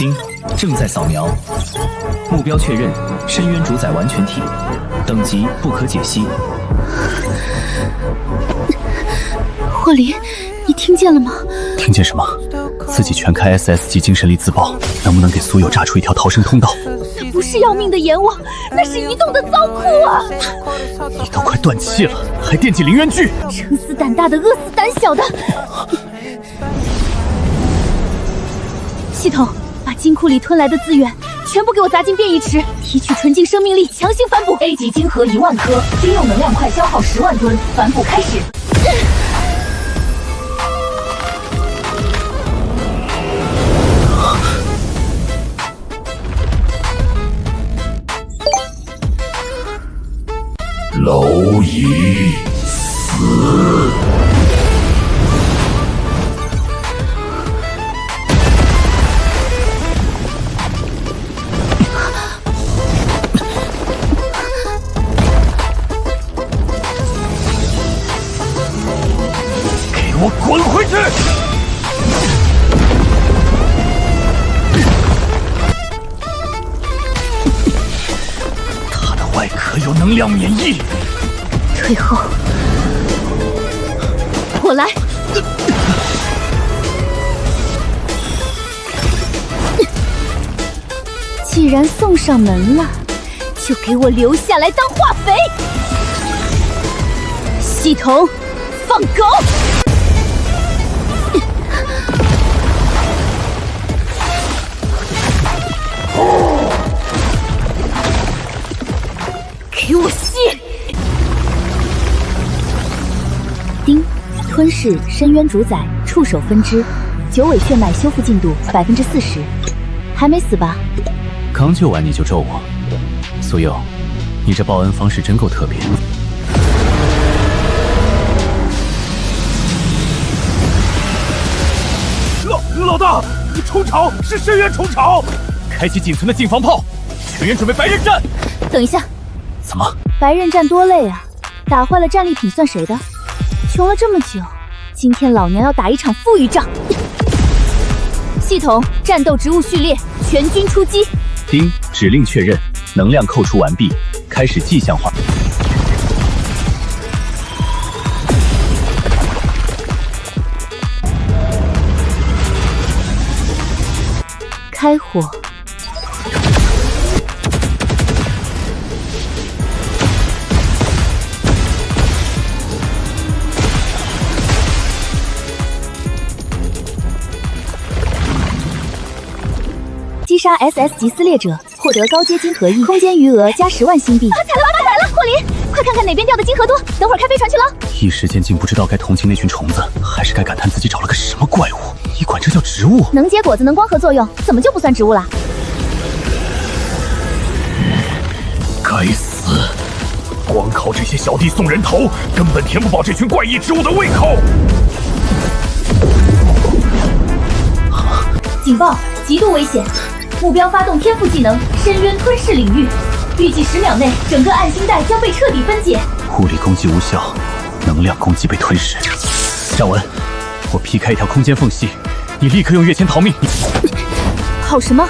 丁，正在扫描，目标确认，深渊主宰完全体，等级不可解析。霍林，你听见了吗？听见什么？自己全开 SS 级精神力自爆，能不能给苏友炸出一条逃生通道？那不是要命的阎王，那是移动的仓库啊！你都快断气了，还惦记灵渊锯？撑死胆大的，饿死胆小的！系统，把金库里吞来的资源全部给我砸进变异池，提取纯净生命力，强行反哺。A 级晶核1万颗，军用能量块消耗10万吨，反哺开始。蝼蚁死！给我滚回去！它的外壳有能量免疫。退后，我来。既然送上门了，就给我留下来当化肥。系统，放狗！给我卸！丁，吞噬深渊主宰触手分支，九尾血脉修复进度40%，还没死吧？刚救完你就咒我，苏佑，你这报恩方式真够特别。老大，虫巢是深渊虫巢，开启仅存的近防炮，全员准备白刃战。等一下，怎么？白刃战多累啊！打坏了战利品算谁的？穷了这么久，今天老娘要打一场富裕仗！系统，战斗植物序列，全军出击。丁，指令确认，能量扣除完毕，开始迹象化。开火。击杀 SS 级撕裂者，获得高阶金核翼，空间余额加10万新币。发财了，发财了！霍林，快看看哪边掉的金核多，等会儿开飞船去了。一时间竟不知道该同情那群虫子，还是该感叹自己找了个什么怪物。你管这叫植物？能结果子，能光合作用，怎么就不算植物啦？该死！光靠这些小弟送人头，根本填不饱这群怪异植物的胃口。警报！极度危险！目标发动天赋技能深渊吞噬领域，预计10秒内，整个暗星带将被彻底分解。物理攻击无效，能量攻击被吞噬。站稳，我劈开一条空间缝隙，你立刻用跃迁逃命。好什么？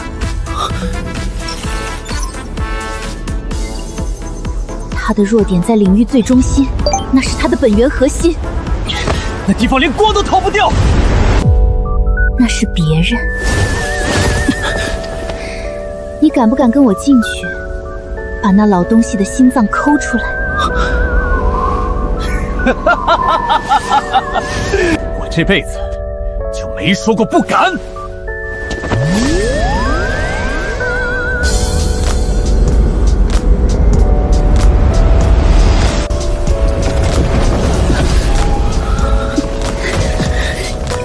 他的弱点在领域最中心，那是他的本源核心。那地方连光都逃不掉。那是别人。你敢不敢跟我进去，把那老东西的心脏抠出来？我这辈子就没说过不敢。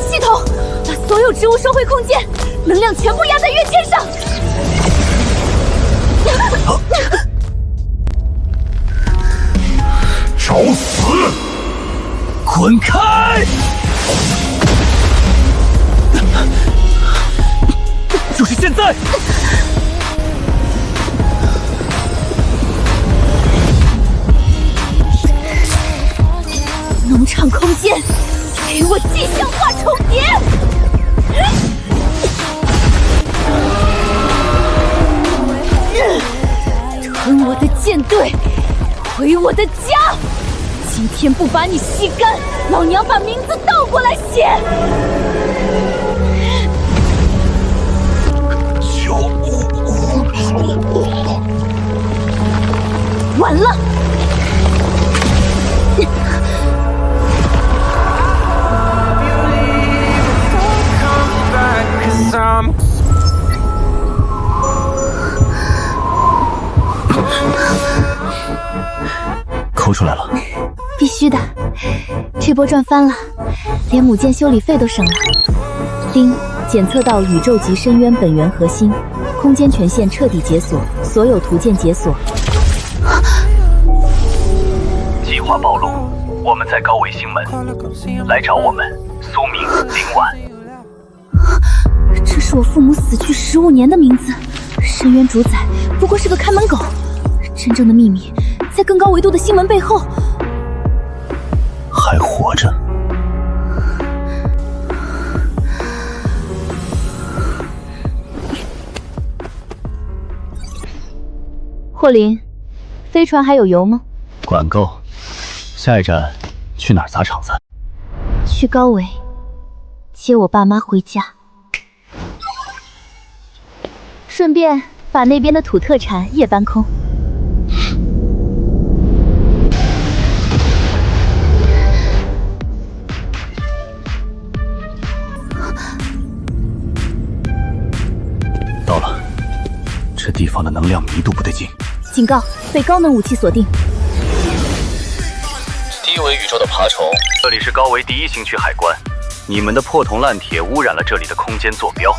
系统，把所有植物收回空间，能量全部压在跃迁上。找死！滚开！就是现在！农场空间，给我迹象化重叠！的舰队，回我的家！今天不把你吸干，老娘把名字倒过来写！完了！抠出来了，必须的，这波赚翻了，连母舰修理费都省了。丁，检测到宇宙级深渊本源核心，空间权限彻底解锁，所有图鉴解锁。计划暴露，我们在高维星门，来找我们。苏明林婉。这是我父母死去15年的名字，深渊主宰不过是个看门狗，真正的秘密在更高维度的星门背后。还活着。霍林，飞船还有油吗？管够。下一站去哪儿砸场子？去高维，接我爸妈回家，顺便把那边的土特产也搬空。到了，这地方的能量密度不对劲。警告，被高能武器锁定。低维宇宙的爬虫，这里是高维第1星区海关。你们的破铜烂铁污染了这里的空间坐标，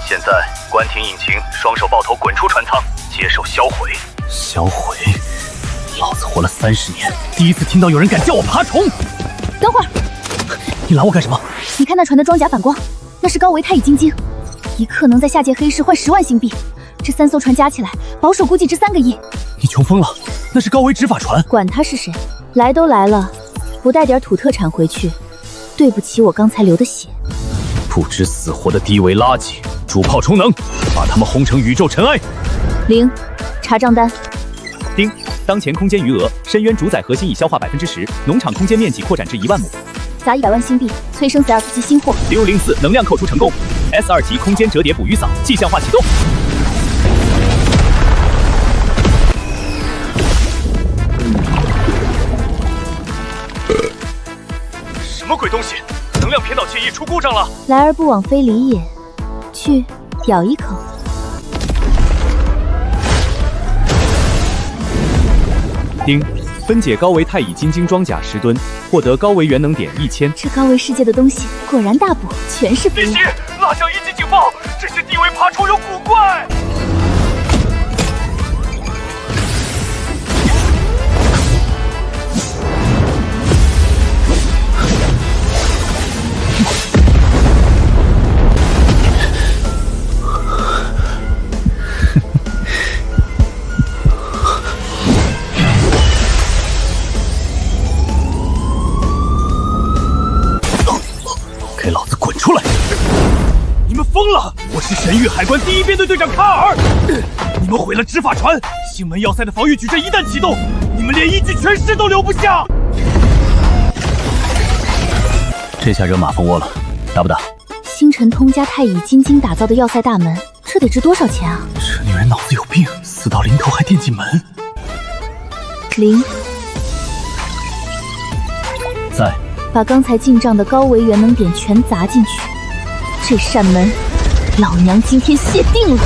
现在关停引擎，双手抱头滚出船舱，接受销毁。销毁？老子活了30年，第一次听到有人敢叫我爬虫。等会儿，你拦我干什么？你看那船的装甲反光，那是高维太乙金晶，一克能在下界黑市换10万星币。这3艘船加起来，保守估计值3个亿。你穷疯了？那是高维执法船。管他是谁，来都来了，不带点土特产回去，对不起我刚才流的血。不知死活的低维垃圾，主炮充能，把他们轰成宇宙尘埃。0，查账单。丁，当前空间余额，深渊主宰核心已消化10%，农场空间面积扩展至1万亩。砸100万星币，催生 S2级新货。0504能量扣除成功 ，S2级空间折叠捕鱼扫迹象化启动。什么鬼东西？能量偏导器一出故障了。来而不往非礼也，去咬一口。丁，分解高维太乙金晶装甲10吨，获得高维元能点1000。这高维世界的东西果然大补，全是废物。拉响1级警报！这些低维爬虫有古怪。给老子滚出来！你们疯了！我是神域海关第1编队队长卡尔。你们毁了执法船，星门要塞的防御矩阵一旦启动，你们连一具全尸都留不下。这下惹马蜂窝了，打不打？星辰通加太乙金晶打造的要塞大门，这得值多少钱啊？这女人脑子有病，死到临头还惦记门。0，在。把刚才进账的高维元能点全砸进去，这扇门，老娘今天谢定了。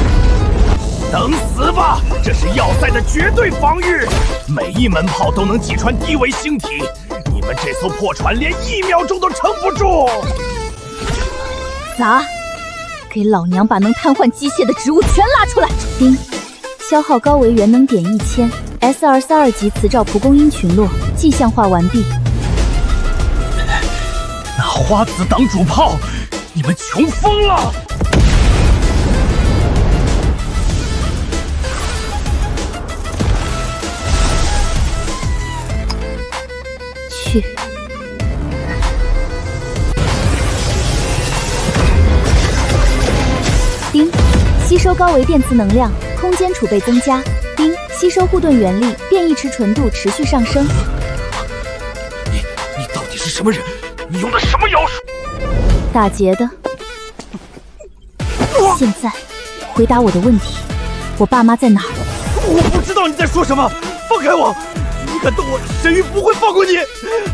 等死吧！这是要塞的绝对防御，每一门炮都能击穿低维星体，你们这艘破船连1秒钟都撑不住。砸！给老娘把能瘫痪机械的植物全拉出来！丁，消耗高维元能点1000 ，S242级磁罩蒲公英群落迹象化完毕。拿花子挡主炮，你们穷疯了！去。丁，吸收高维电磁能量，空间储备增加。丁，吸收护盾原力，变异池纯度持续上升。你到底是什么人？你用的什么妖术？打劫的。现在，回答我的问题，我爸妈在哪儿？我不知道你在说什么，放开我！你敢动我，神域不会放过你！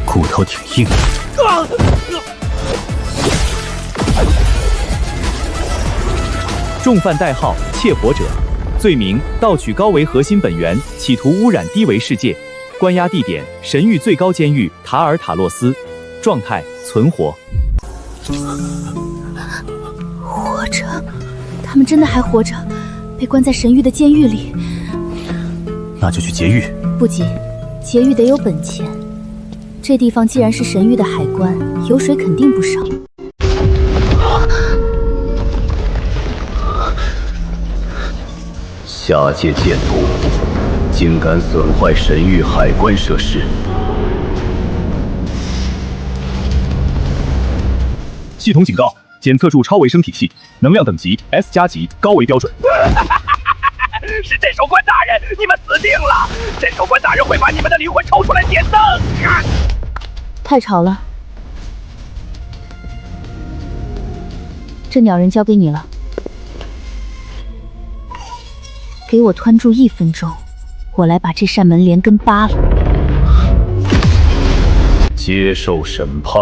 骨头挺硬。啊！重犯代号窃火者，罪名盗取高维核心本源，企图污染低维世界。关押地点神域最高监狱塔尔塔洛斯，状态存活。活着，他们真的还活着，被关在神域的监狱里。那就去劫狱。不急，劫狱得有本钱。这地方既然是神域的海关，油水肯定不少。下界贱徒，竟敢损坏神域海关设施！系统警告：检测出超维生体系，能量等级 S 加级，高维标准。是镇守官大人，你们死定了！镇守官大人会把你们的灵魂抽出来点灯！太吵了，这鸟人交给你了。给我团住1分钟，我来把这扇门帘根扒了。接受审判。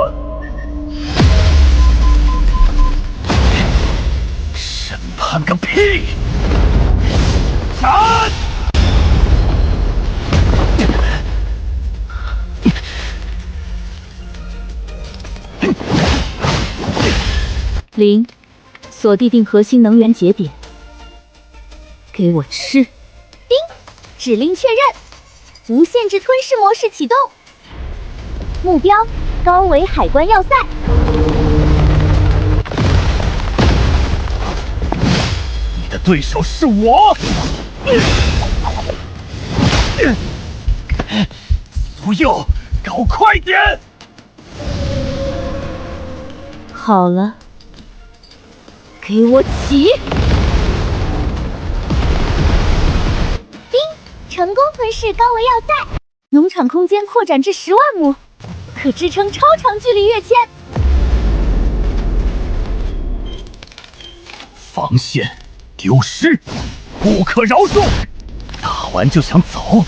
审判个屁！斩！0，锁定核心能源节点。给我吃！叮，指令确认，无限制吞噬模式启动。目标：高维海关要塞。你的对手是我！苏佑，搞快点！好了，给我起！成功吞噬高维要塞，农场空间扩展至10万亩，可支撑超长距离跃迁。防线丢失，不可饶恕！打完就想走？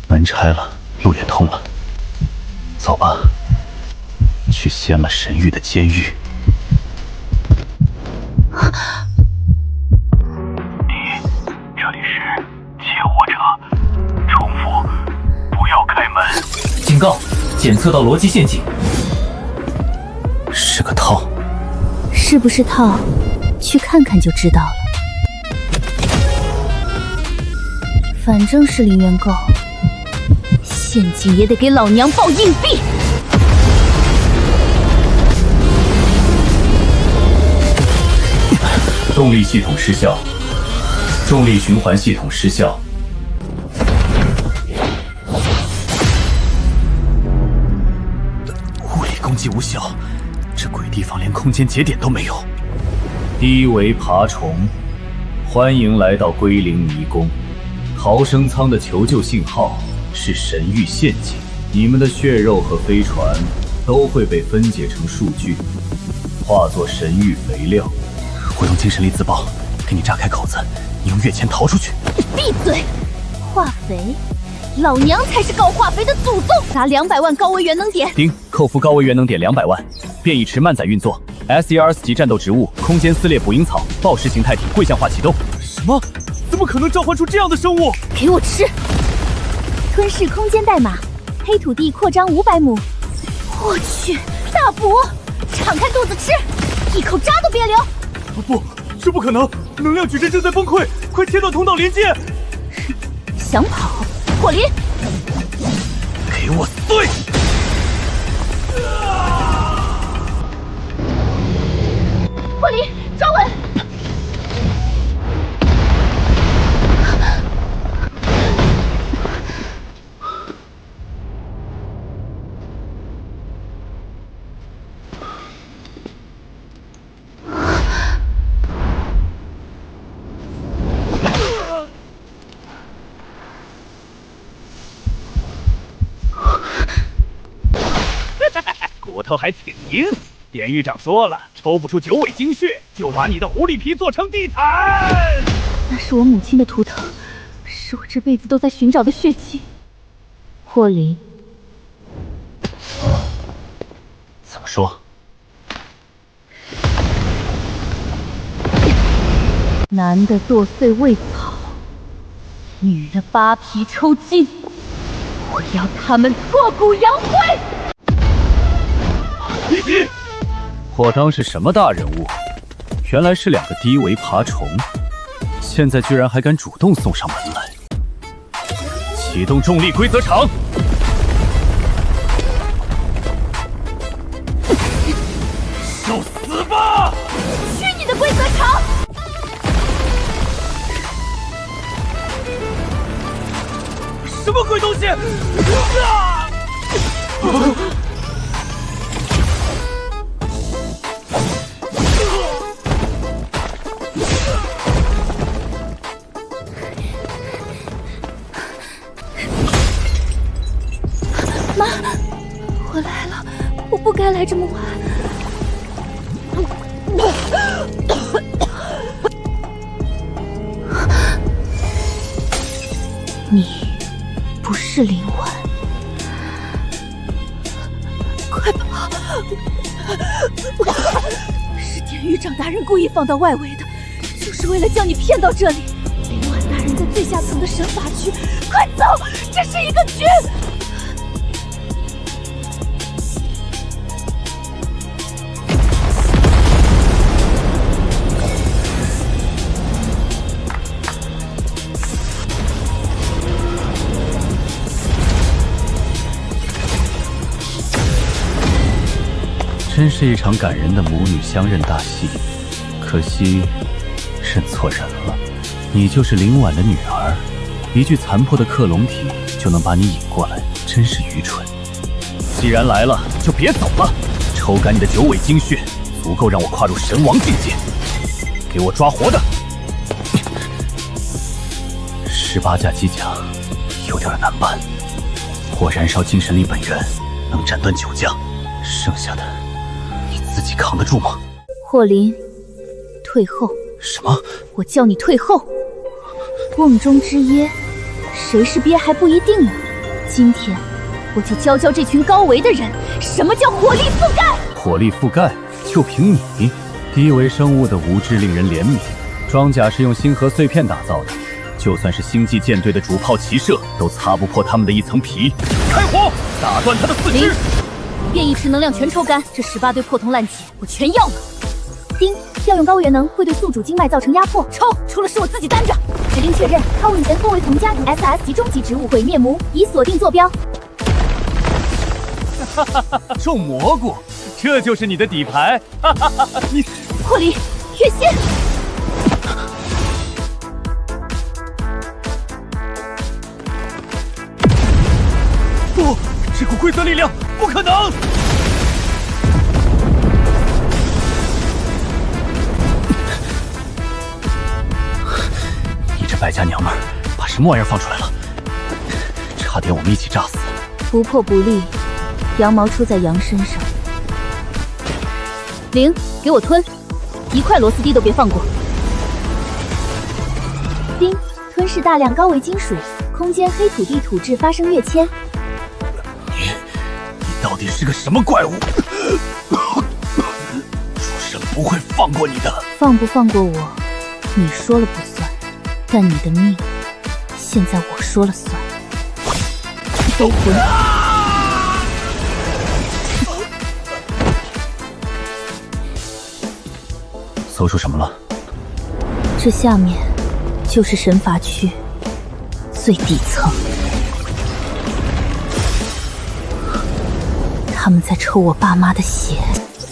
门拆了，路也通了。走吧，去掀了神域的监狱。这里是窃火者，重复，不要开门。警告，检测到逻辑陷阱。是个套。是不是套？去看看就知道了。反正是零元购。陷阱也得给老娘爆硬币！动力系统失效，重力循环系统失效。物理攻击无效，这鬼地方连空间节点都没有。低维爬虫，欢迎来到归零迷宫。逃生舱的求救信号是神域陷阱，你们的血肉和飞船都会被分解成数据，化作神域肥料。我用精神力自爆，给你炸开口子，你用跃迁逃出去。闭嘴！化肥，老娘才是搞化肥的祖宗！砸200万高维元能点。丁，扣除高维元能点200万。变异池慢载运作 ，SERS 级战斗植物，空间撕裂捕蝇草，暴食形态体绘像化启动。什么？怎么可能召唤出这样的生物？给我吃！吞噬空间代码，黑土地扩张500亩。我去，大补！敞开肚子吃，一口渣都别留！不，这不可能！能量矩阵正在崩溃，快切断通道连接！想跑？火灵！给我碎！火灵，抓稳！骨头还挺硬。典狱长说了，抽不出9尾精血，就把你的狐狸皮做成地毯。那是我母亲的图腾，是我这辈子都在寻找的血迹。霍林，怎么说？男的剁碎喂草，女的扒皮抽筋，我要他们挫骨扬灰！我当是什么大人物，原来是2个低维爬虫，现在居然还敢主动送上门来。启动重力规则场，受死吧！去你的规则场！什么鬼东西？啊！妈，我来了，我不该来这么晚。你不是灵魂，快跑！是典狱长大人故意放到外围的，就是为了将你骗到这里。灵婉大人在最下层的神法区，快走！这是一个局。真是一场感人的母女相认大戏，可惜认错人了。你就是林婉的女儿，一具残破的克隆体就能把你引过来，真是愚蠢。既然来了，就别走了。抽干你的9尾精血，足够让我跨入神王境界。给我抓活的！18架机甲有点难办，我燃烧精神力本源能斩断9架，剩下的自己扛得住吗？霍林，退后！什么？我叫你退后！瓮中之鳖，谁是鳖还不一定呢。今天我就教教这群高维的人，什么叫火力覆盖！火力覆盖，就凭你？低维生物的无知令人怜悯。装甲是用星河碎片打造的，就算是星际舰队的主炮齐射，都擦不破他们的一层皮。开火，打断他的4肢！变异池能量全抽干，这18堆破铜烂铁我全要了。丁，调用高元能会对宿主经脉造成压迫，出了事我自己担着。指令确认，靠问前锋为从加 SS 级终极植物毁灭魔，已锁定坐标。种蘑菇，这就是你的底牌！你霍林，月仙。不，这股规则力量不可能！你这败家娘们儿，把什么玩意儿放出来了？差点我们一起炸死！不破不立，羊毛出在羊身上。灵，给我吞！1块螺丝滴都别放过。丁，吞噬大量高维金属，空间黑土地土质发生跃迁。你到底是个什么怪物？主神不会放过你的。放不放过我，你说了不算，但你的命，现在我说了算。收魂。搜出什么了？这下面就是神法区最底层，他们在抽我爸妈的血。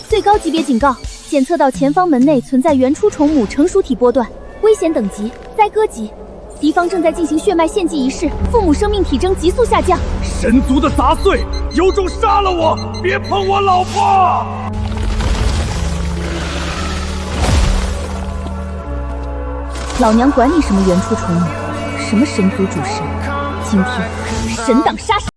最高级别警告：检测到前方门内存在原初虫母成熟体波段，危险等级灾哥级。敌方正在进行血脉献祭仪式，父母生命体征急速下降。神族的杂碎，有种杀了我，别碰我老婆！老娘管你什么原初虫母，什么神族主神，今天神挡杀神。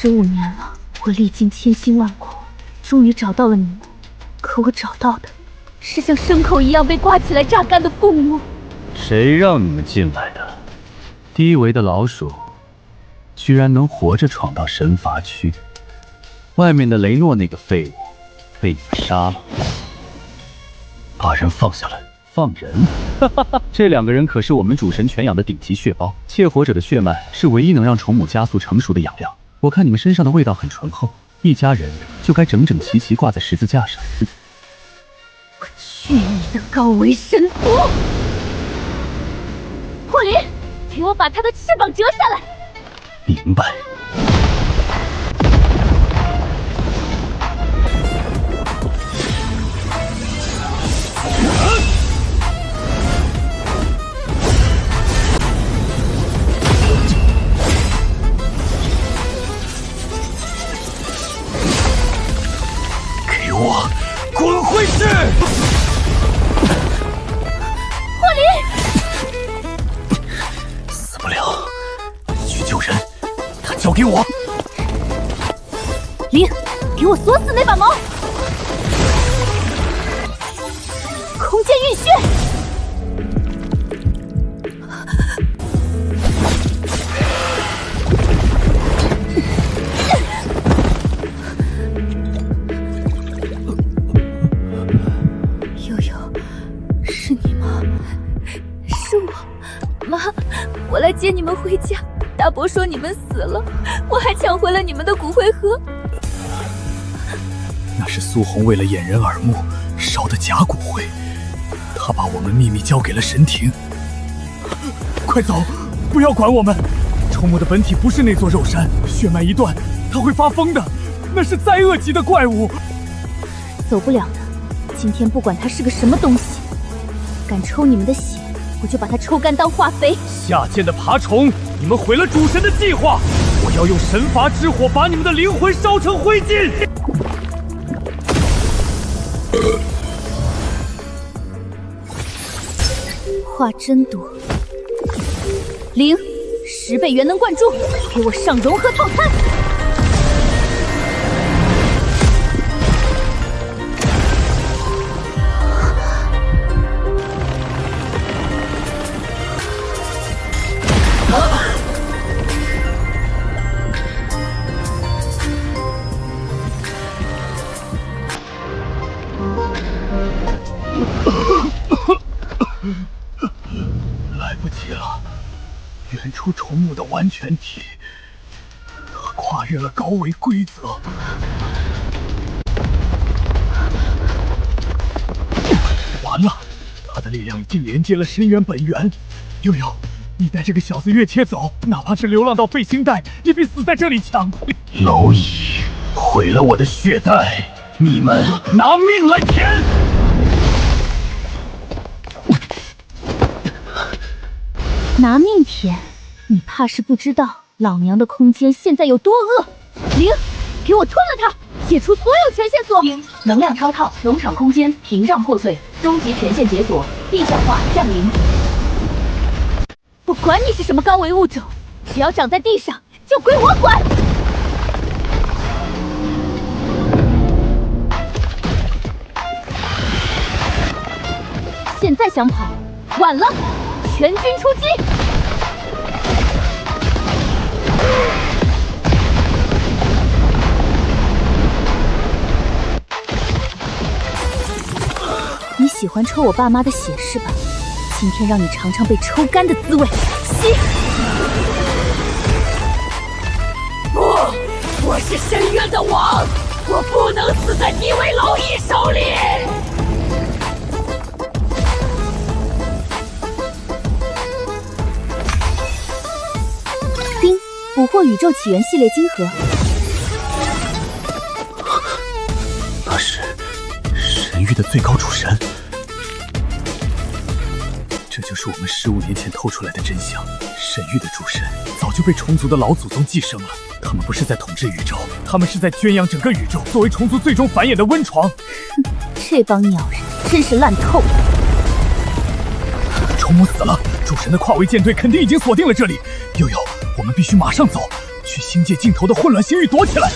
15年了，我历尽千辛万苦，终于找到了你们。可我找到的是像牲口一样被挂起来榨干的父母。谁让你们进来的？低维的老鼠，居然能活着闯到神罚区。外面的雷诺那个废物被你们杀了，把人放下来。放人？哈哈哈！这2个人可是我们主神犬养的顶级血包，窃火者的血脉是唯一能让虫母加速成熟的养料。我看你们身上的味道很醇厚，一家人就该整整齐齐挂在十字架上。我去你的高维神族！霍林，给我把他的翅膀折下来！明白。给我滚回去！霍林，死不了，去救人，他交给我。林，给我锁死那把矛！空间晕血！悠悠，是你吗？是我，妈，我来接你们回家。大伯说你们死了，我还抢回了你们的骨灰盒。那是苏红为了掩人耳目烧的假骨灰，他把我们秘密交给了神庭。快走，不要管我们！虫母的本体不是那座肉山，血脉一断，它会发疯的，那是灾厄级的怪物。走不了的，今天不管它是个什么东西，敢抽你们的血，我就把它抽干当化肥。下贱的爬虫，你们毁了主神的计划！我要用神罚之火把你们的灵魂烧成灰烬！话真多。零，10倍元能灌注，给我上融合套餐。来不及了，远出虫母的完全体，它跨越了高维规则。完了，它的力量已经连接了深渊本源。悠悠，你带这个小子越切走，哪怕是流浪到废星带，也比死在这里强。蝼蚁毁了我的血袋，你们拿命来填！拿命填？你怕是不知道老娘的空间现在有多恶！零，给我吞了它，解除所有权限锁。零，能量超套，农场空间屏障破碎，终极权限解锁，地下化降临。不管你是什么高维物种，只要长在地上，就归我管。现在想跑，晚了！全军出击！你喜欢抽我爸妈的血是吧？今天让你尝尝被抽干的滋味。吸！不，我是深渊的王，我不能死在低维蝼蚁手里。捕获宇宙起源系列晶核，那是神域的最高主神，这就是我们15年前透出来的真相。神域的主神早就被虫族的老祖宗继承了，他们不是在统治宇宙，他们是在圈养整个宇宙，作为虫族最终繁衍的温床。这帮鸟人真是烂透了。虫母死了，主神的跨维舰队肯定已经锁定了这里。悠悠，我们必须马上走，去星界尽头的混乱星域躲起来。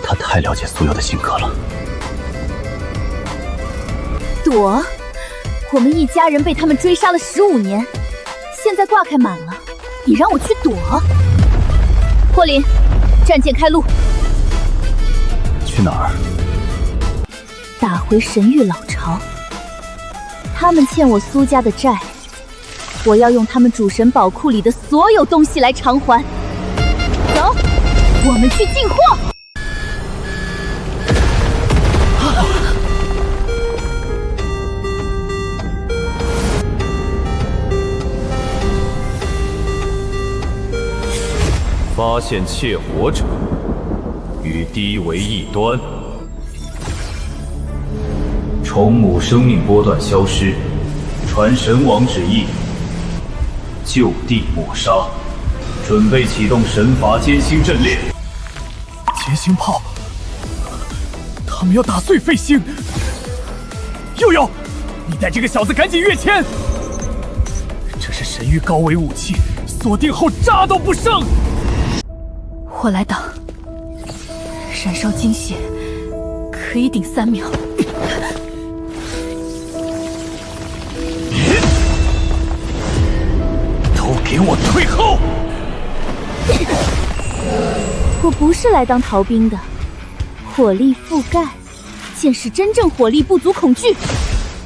他太了解苏有的性格了。躲？我们一家人被他们追杀了15年，现在挂开满了，你让我去躲？霍林，战舰开路。去哪儿？打回神域老巢。他们欠我苏家的债，我要用他们主神宝库里的所有东西来偿还。走，我们去进货。发现窃火者，与低为异端。虫母生命波段消失，传神王旨意，就地抹杀。准备启动神罚歼星阵列。劫星炮，他们要打碎废星。悠悠，你带这个小子赶紧跃迁！这是神域高维武器，锁定后渣都不剩。我来挡，燃烧精血可以顶3秒。都给我退后！我不是来当逃兵的，火力覆盖，见识真正火力不足恐惧。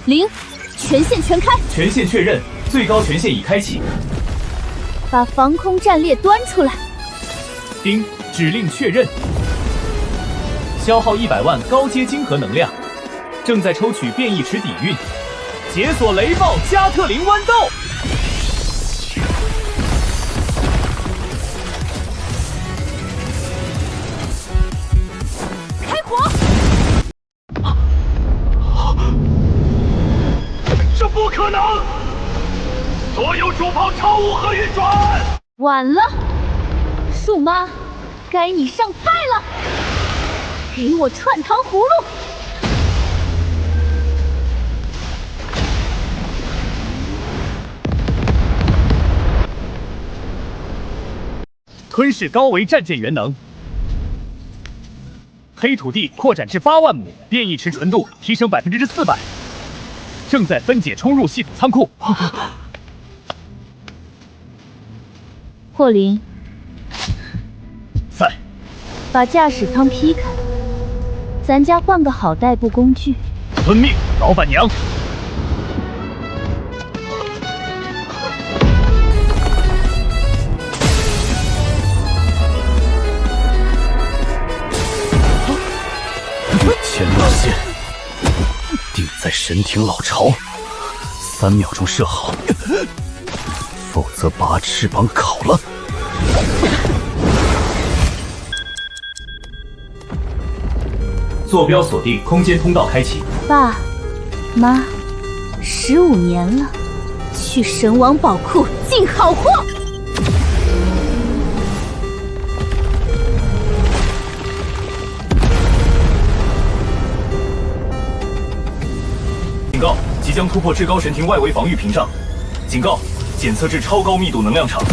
0，权限全开。权限确认，最高权限已开启。把防空战列端出来。丁，指令确认。消耗100万高阶晶核能量，正在抽取变异池底蕴，解锁雷暴加特林豌豆。开火！这不可能！所有主炮超无核运转！晚了。树妈，该你上菜了！给我串糖葫芦！吞噬高维战舰元能，黑土地扩展至8万亩，变异池纯度提升400%，正在分解冲入系统仓库。霍林。在。把驾驶舱劈开，咱家换个好代步工具。遵命，老板娘。前列线定在神庭老巢，3秒钟设好，否则把翅膀烤了。坐标锁定，空间通道开启。爸妈，15年了，去神王宝库进好货。警告！即将突破至高神庭外围防御屏障。警告！检测至超高密度能量场。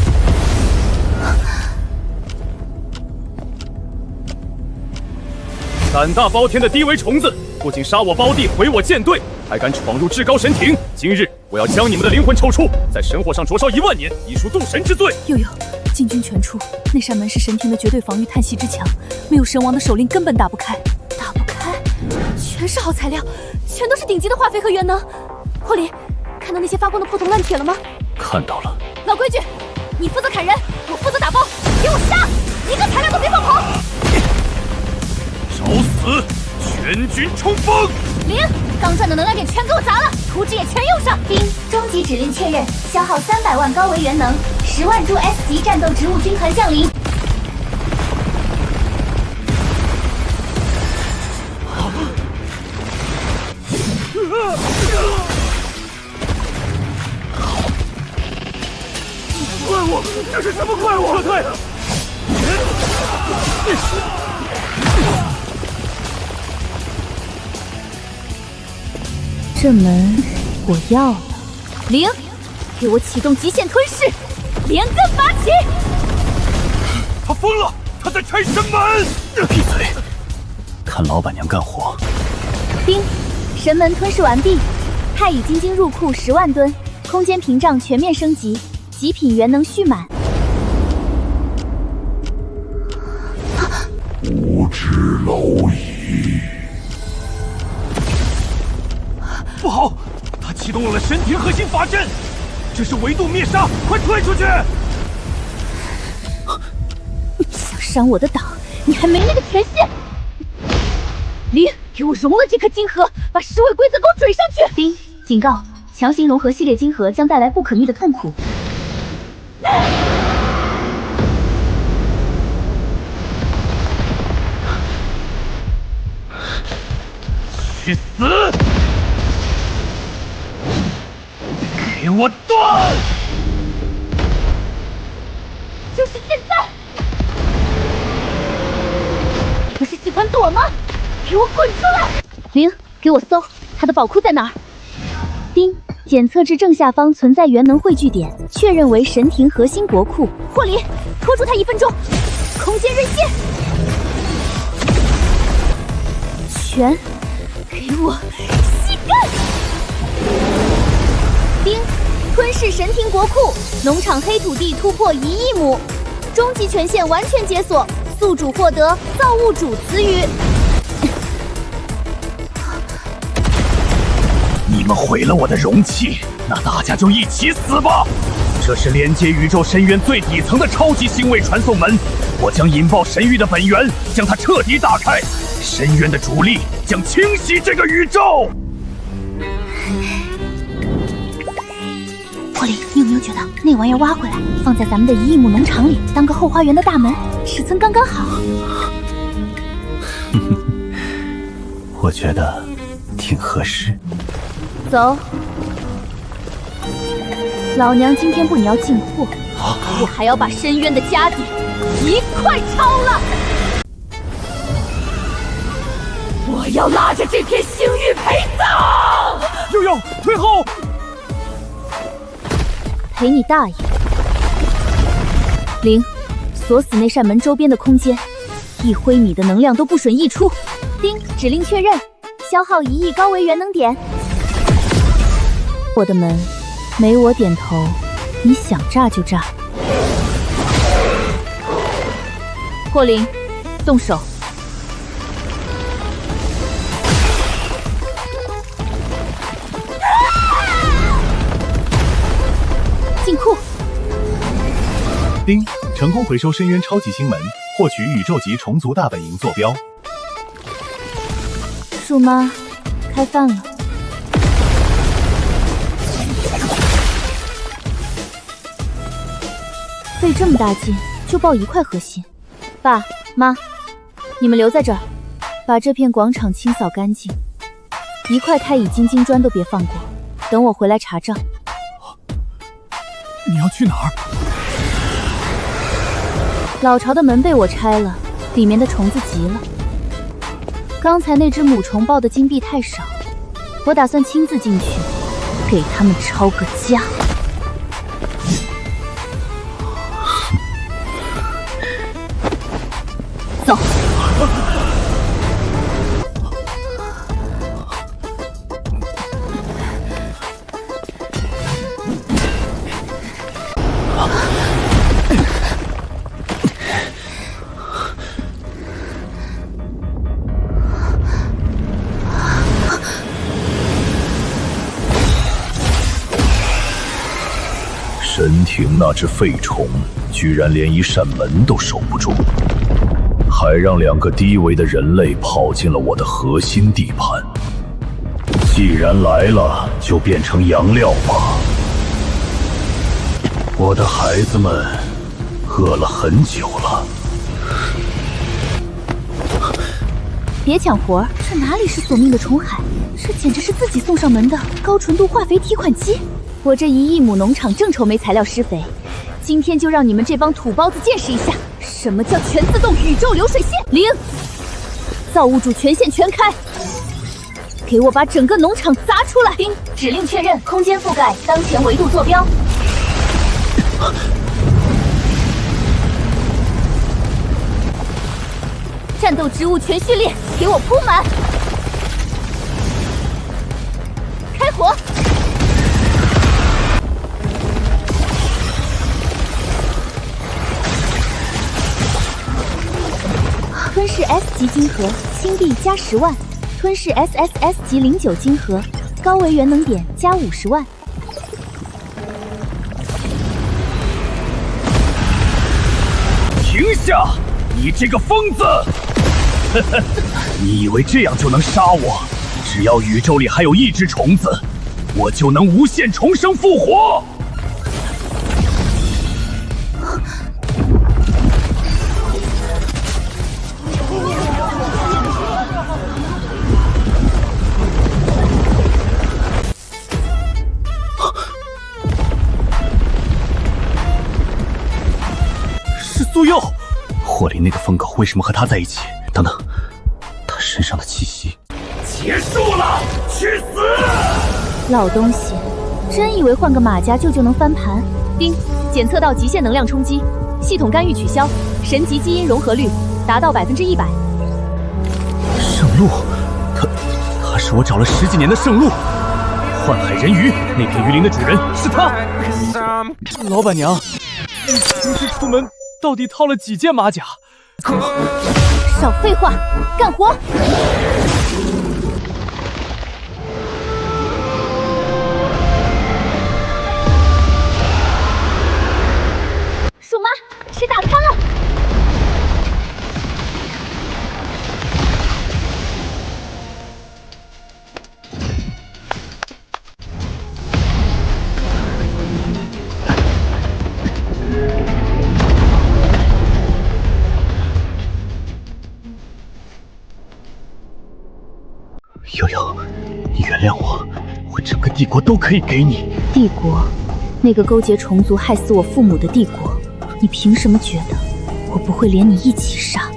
胆大包天的低维虫子，不仅杀我胞弟，毁我舰队，还敢闯入至高神庭！今日我要将你们的灵魂抽出，在神火上灼烧1万年，以赎渡神之罪！悠悠，禁军全出，那扇门是神庭的绝对防御叹息之墙，没有神王的手令根本打不开。打不开？全是好材料，全都是顶级的化肥和元能。霍林，看到那些发光的破铜烂铁了吗？看到了。老规矩，你负责砍人，我负责打包，给我杀，一个材料都别放跑！找死！全军冲锋！0，刚赚的能量点全给我砸了，图纸也全用上。丁，终极指令确认，消耗300万高维元能，10万株 S 级战斗植物军团降临。怪物！这是什么怪物？撤退！这门我要了。0，给我启动极限吞噬，连根拔起！他疯了，他在拆神门！闭嘴，看老板娘干活。叮，神门吞噬完毕，钛乙金晶入库10万吨，空间屏障全面升级，极品元能蓄满。无知蝼蚁！不好，他启动了神庭核心法阵，这是维度灭杀，快退出去！想伤我的岛，你还没那个权限。灵，给我融了这颗金核，把10位规则给我怼上去。叮，警告，强行融合系列金核将带来不可逆的痛苦。去死！给我断！就是现在！不是喜欢躲吗？给我滚出来！灵，给我搜，他的宝库在哪儿？叮，检测至正下方存在元能汇聚点，确认为神庭核心国库。霍林，拖住他1分钟。空间锐线，全给我吸干！叮，吞噬神庭国库，农场黑土地突破1亿亩，终极权限完全解锁，宿主获得造物主词语。你们毁了我的容器，那大家就一起死吧！这是连接宇宙深渊最底层的超级星位传送门，我将引爆神域的本源，将它彻底打开，深渊的主力将清洗这个宇宙。霍林，你有没有觉得那玩意儿挖回来，放在咱们的1亿亩农场里，当个后花园的大门，尺寸刚刚好？我觉得挺合适。走，老娘今天不仅要进货，我还要把深渊的家底一块抄了！我要拉着这片星域陪葬！悠悠，退后！陪你大爷！灵，锁死那扇门周边的空间，1灰米的能量都不准溢出。叮，指令确认，消耗1亿高维元能点。我的门，没我点头，你想炸就炸。霍林，动手！进库。丁，成功回收深渊超级星门，获取宇宙级虫族大本营坐标。树妈，开饭了。费这么大劲就爆1块核心，爸妈，你们留在这儿，把这片广场清扫干净，1块钛乙金晶砖都别放过。等我回来查账。你要去哪儿？老巢的门被我拆了，里面的虫子急了。刚才那只母虫爆的金币太少，我打算亲自进去，给他们抄个家。走。神庭那只废虫，居然连一扇门都守不住，还让2个低维的人类跑进了我的核心地盘。既然来了，就变成洋料吧。我的孩子们饿了很久了。别抢活儿，这哪里是索命的虫海，这简直是自己送上门的高纯度化肥提款机。我这1亿亩农场正愁没材料施肥，今天就让你们这帮土包子见识一下，什么叫全自动宇宙流水线。零，造物主权限全开，给我把整个农场砸出来。丁，指令确认，空间覆盖当前维度坐标。战斗植物全序列，给我铺满！开火！吞噬 S 级晶核，新币加10万；吞噬 SSS 级09晶核，高维元能点加50万。停下！你这个疯子！你以为这样就能杀我？只要宇宙里还有一只虫子，我就能无限重生复活！是苏佑！霍林那个疯狗为什么和他在一起？等等，他身上的气息。结束了，去死！老东西，真以为换个马甲舅就能翻盘？丁，检测到极限能量冲击，系统干预取消，神级基因融合率达到100%。圣鹿，他是我找了10几年的圣鹿，幻海人鱼，那片鱼鳞的主人是他。老板娘，你平时出门到底套了几件马甲？少废话，干活！鼠妈，吃大餐了！悠悠，你原谅我，我整个帝国都可以给你。帝国，那个勾结虫族害死我父母的帝国，你凭什么觉得我不会连你一起杀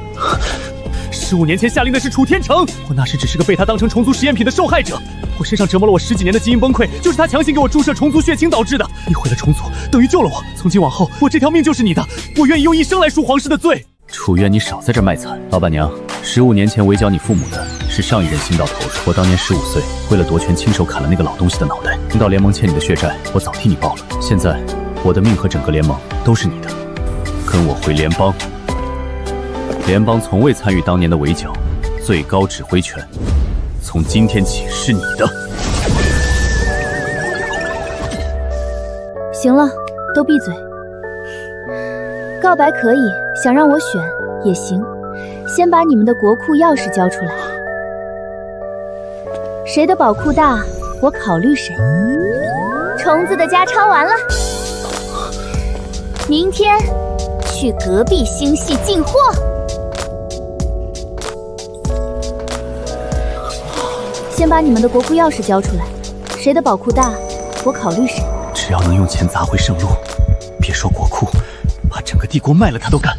？15年前下令的是楚天成，我那时只是个被他当成虫族实验品的受害者。我身上折磨了我10几年的基因崩溃，就是他强行给我注射虫族血清导致的。你毁了虫族，等于救了我。从今往后，我这条命就是你的，我愿意用一生来赎皇室的罪。楚愿你少在这卖惨。老板娘，15年前围剿你父母的是上一任新道头子，我当年15岁，为了夺权亲手砍了那个老东西的脑袋。听到联盟欠你的血债，我早替你报了。现在我的命和整个联盟都是你的，跟我回联邦。联邦从未参与当年的围剿，最高指挥权从今天起是你的。行了，都闭嘴。告白可以，想让我选也行。先把你们的国库钥匙交出来。谁的宝库大，我考虑谁。虫子的家抄完了，明天去隔壁星系进货。先把你们的国库钥匙交出来，谁的宝库大，我考虑谁。只要能用钱砸回圣路，别说国库，把整个帝国卖了他都干。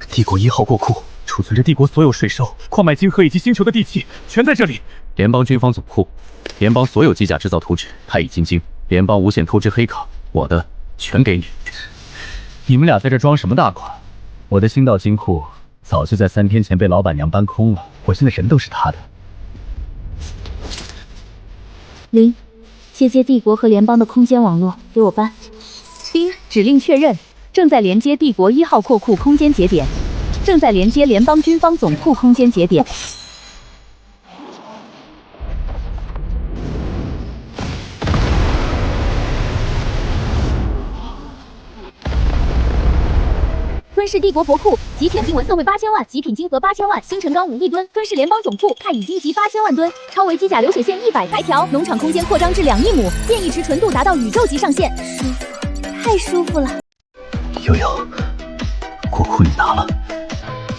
帝国1号国库储存着帝国所有税收、矿脉金核以及星球的地契，全在这里。联邦军方总库，联邦所有机甲制造图纸、钛乙金晶，联邦无限透支黑卡，我的全给你。你们俩在这装什么大款？我的星道金库早就在3天前被老板娘搬空了，我现在人都是她的。零，切接帝国和联邦的空间网络，给我搬。丁，指令确认，正在连接帝国1号扩库空间节点，正在连接联邦军方总库空间节点。吞噬帝国国库，极铁经文测绘8000万，极品金核8000万，星辰钢5亿吨。吞噬联邦总库，钛乙金级8000万吨，超维机甲流血线100台条，农场空间扩张至2亿亩，变异池纯度达到宇宙级上限，舒服，太舒服了。悠悠，国库你拿了，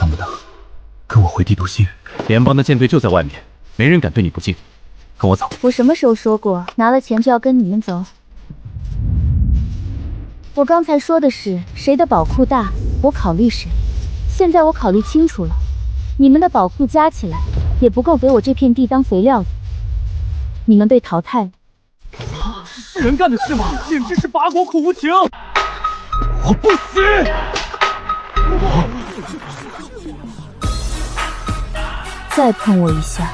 能不能跟我回帝都星？联邦的舰队就在外面，没人敢对你不敬。跟我走。我什么时候说过拿了钱就要跟你们走？我刚才说的是谁的宝库大，我考虑谁。现在我考虑清楚了，你们的宝库加起来也不够给我这片地当肥料的，你们被淘汰了。是人干的事吗？简直是拔国苦无情！我不死！再碰我一下，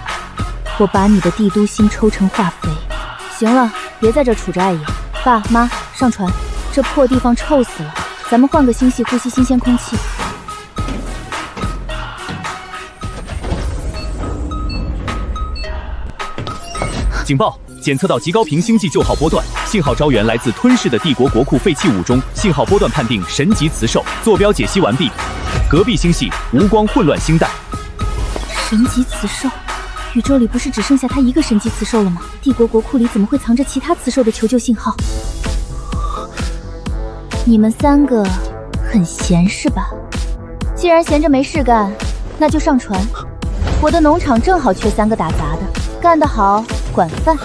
我把你的帝都星抽成化肥。行了，别在这杵着碍眼。爸妈，上船，这破地方臭死了，咱们换个星系呼吸新鲜空气。警报！检测到极高频星际旧号波段，信号招源来自吞噬的帝国国库废弃物中，信号波段判定神级雌兽，坐标解析完毕。隔壁星系无光混乱星带。神级雌兽，宇宙里不是只剩下它一个神级雌兽了吗？帝国国库里怎么会藏着其他雌兽的求救信号？你们3个很闲是吧？既然闲着没事干，那就上船。我的农场正好缺3个打杂的，干得好管饭。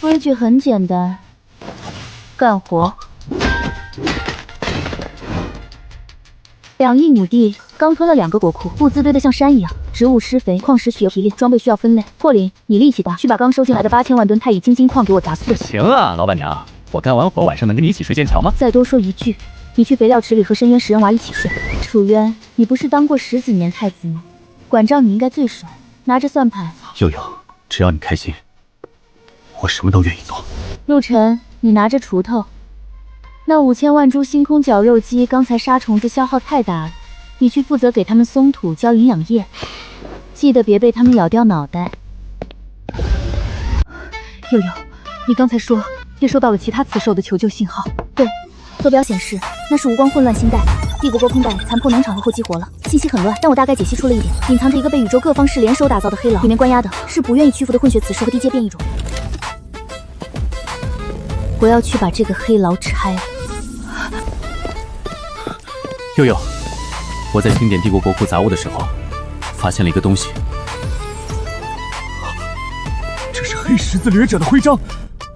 规矩很简单，干活。2亿亩地，刚吞了2个国库，物资堆得像山一样，植物施肥，矿石需要提炼，装备需要分类。霍林，你力气大，去把刚收进来的8000万吨太乙金金矿给我砸碎。行啊，老板娘，我干完活晚上能跟你一起睡剑桥吗？再多说一句，你去肥料池里和深渊食人娃一起睡。楚渊，你不是当过10几年太子吗？管账你应该最熟，拿着算盘。悠悠，只要你开心，我什么都愿意做。陆晨，你拿着锄头。那5000万株星空绞肉机刚才杀虫子消耗太大了，你去负责给它们松土浇营养液，记得别被它们咬掉脑袋。悠悠，你刚才说接收到了其他雌兽的求救信号？对，坐标显示那是无光混乱星带，帝国国空带残破农场后后激活了，信息很乱，但我大概解析出了一点，隐藏着一个被宇宙各方势联手打造的黑牢，里面关押的是不愿意屈服的混血雌兽和地阶变异种。我要去把这个黑牢拆了。悠悠，我在清点帝国国库杂物的时候，发现了一个东西。这是黑十字掠者的徽章，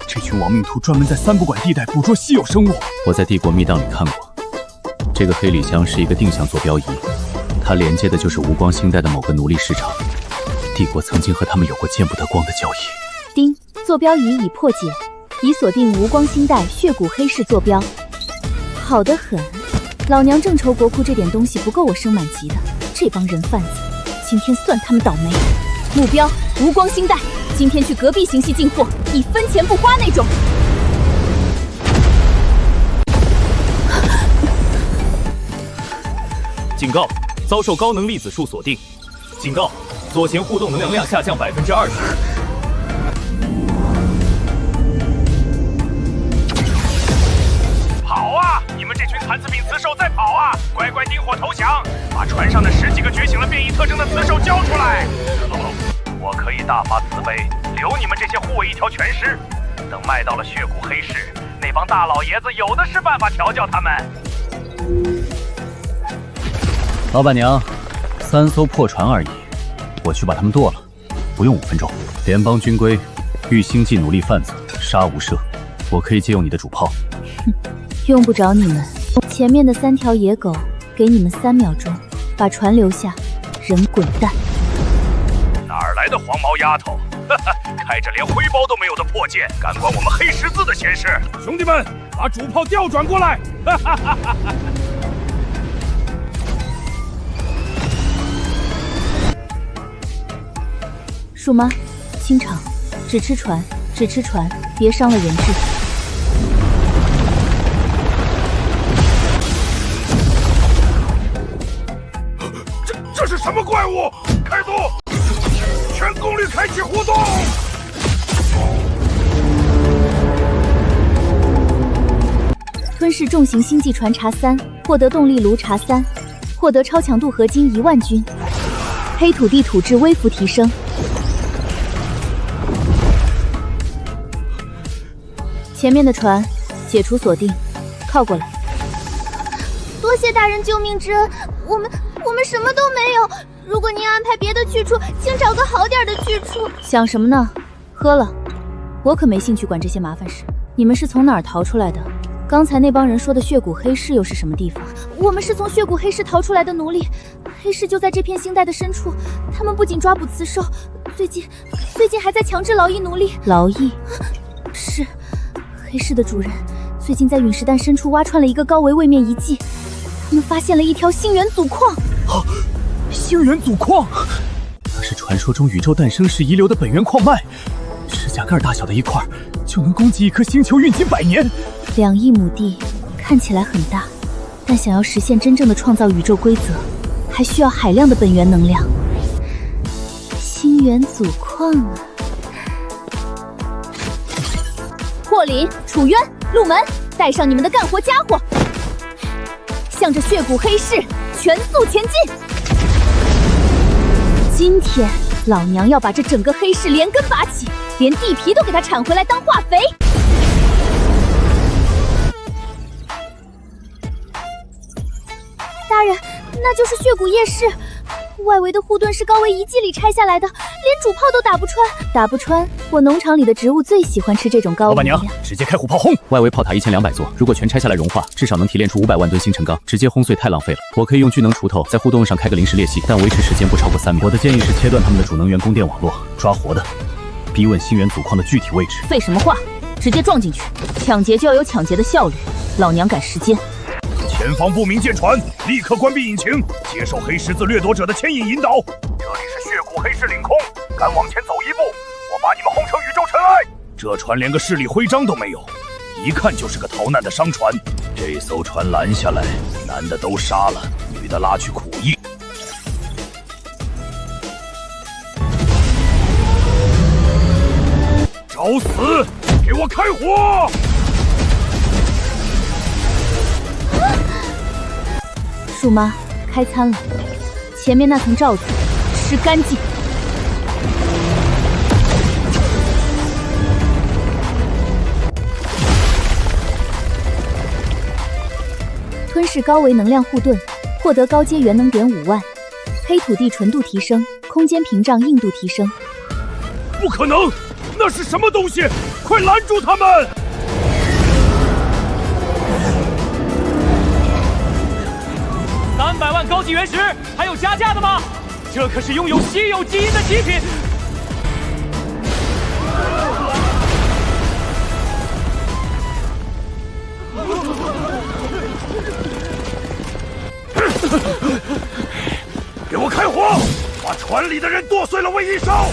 这群亡命徒专门在3不管地带捕捉稀有生物。我在帝国密档里看过，这个黑礼箱是一个定向坐标仪，它连接的就是无光星带的某个奴隶市场。帝国曾经和他们有过见不得光的交易。丁，坐标仪已破解，已锁定无光星带血骨黑市坐标。好得很。老娘正愁国库这点东西不够我升满级的，这帮人贩子，今天算他们倒霉。目标无光星带，今天去隔壁星系进货，1分钱不花那种。警告，遭受高能粒子束锁定。警告，左前互动能量下降20%。跑啊！你们这群残次品雌兽在跑啊！乖乖顶火投降，把船上的10几个觉醒了变异特征的雌兽交出来！我可以大发慈悲，留你们这些护卫一条全尸。等卖到了血骨黑市，那帮大老爷子有的是办法调教他们。老板娘，3艘破船而已，我去把他们剁了，不用5分钟。联邦军规，遇星际奴隶贩子，杀无赦。我可以借用你的主炮。用不着你们，前面的3条野狗，给你们3秒钟，把船留下，人滚蛋。哪儿来的黄毛丫头？开着连灰包都没有的破剑，敢管我们黑十字的闲事？兄弟们，把主炮调转过来！树妈，清场，只吃船，只吃船，别伤了人质。这是什么怪物？开动！全功率开启互动！吞噬重型星际船查3，获得动力炉查3，获得超强度合金1万均，黑土地土质微幅提升。前面的船解除锁定，靠过来。多谢大人救命之恩，我们什么都没有。如果您安排别的去处，请找个好点的去处。想什么呢？喝了，我可没兴趣管这些麻烦事。你们是从哪儿逃出来的？刚才那帮人说的血谷黑市又是什么地方？我们是从血谷黑市逃出来的奴隶，黑市就在这片星带的深处。他们不仅抓捕雌兽，最近还在强制劳役奴隶。劳役？是，黑市的主人最近在陨石弹深处挖穿了一个高维位面遗迹，他们发现了一条星元祖矿。星元祖矿，那是传说中宇宙诞生时遗留的本源矿脉，指甲盖大小的一块，就能供给一颗星球运行100年。2亿亩地看起来很大，但想要实现真正的创造宇宙规则，还需要海量的本源能量。星元祖矿啊！霍林、楚渊、陆门，带上你们的干活家伙，向着血谷黑市全速前进！今天老娘要把这整个黑市连根拔起，连地皮都给它铲回来当化肥！大人，那就是血谷夜市，外围的护盾是高维遗迹里拆下来的，连主炮都打不穿。打不穿？我农场里的植物最喜欢吃这种高维。老板娘，直接开火炮轰！外围炮塔1200座，如果全拆下来融化，至少能提炼出500万吨星辰钢，直接轰碎太浪费了。我可以用聚能锄头在护盾上开个临时裂隙，但维持时间不超过3秒。我的建议是切断他们的主能源供电网络，抓活的，逼问星元祖矿的具体位置。废什么话，直接撞进去！抢劫就要有抢劫的效率，老娘赶时间。前方不明舰船，立刻关闭引擎，接受黑十字掠夺者的牵引引导。这里是血谷黑市领空，敢往前走一步，我把你们轰成宇宙尘埃。这船连个势力徽章都没有，一看就是个逃难的商船。这艘船拦下来，男的都杀了，女的拉去苦役。找死！给我开火！树妈，开餐了，前面那层罩子吃干净。吞噬高维能量护盾，获得高阶元能点5万，黑土地纯度提升，空间屏障硬度提升。不可能，那是什么东西？快拦住他们！300万高级原石，还有加价的吗？这可是拥有稀有基因的极品。给我开火，把船里的人剁碎了喂一烧！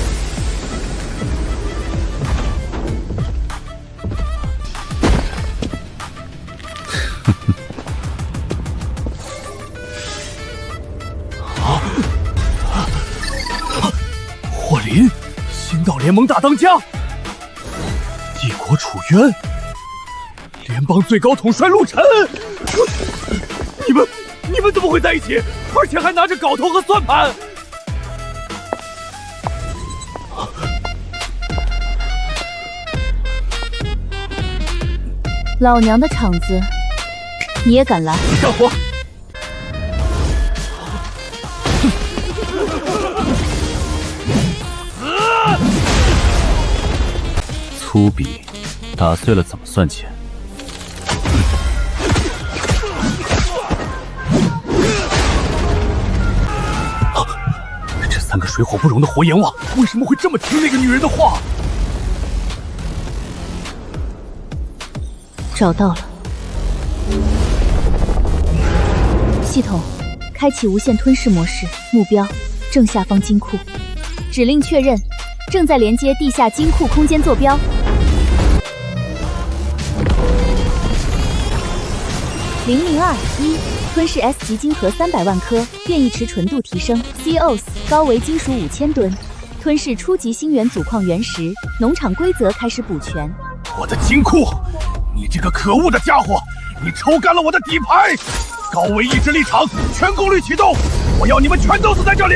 霍林，星岛联盟大当家，帝国楚渊，联邦最高统帅陆晨，你们怎么会在一起？而且还拿着镐头和算盘！老娘的场子，你也敢来？干活！粗鄙，打碎了怎么算钱？这3个水火不容的活阎王，为什么会这么听那个女人的话？找到了。系统，开启无限吞噬模式，目标正下方金库。指令确认，正在连接地下金库空间坐标。0021，吞噬 S 级金核300万颗，变异池纯度提升 ，COS 高维金属5000吨，吞噬初级星元祖矿原石，农场规则开始补全。我的金库，你这个可恶的家伙，你抽干了我的底牌！高维意志力场，全功率启动，我要你们全都死在这里！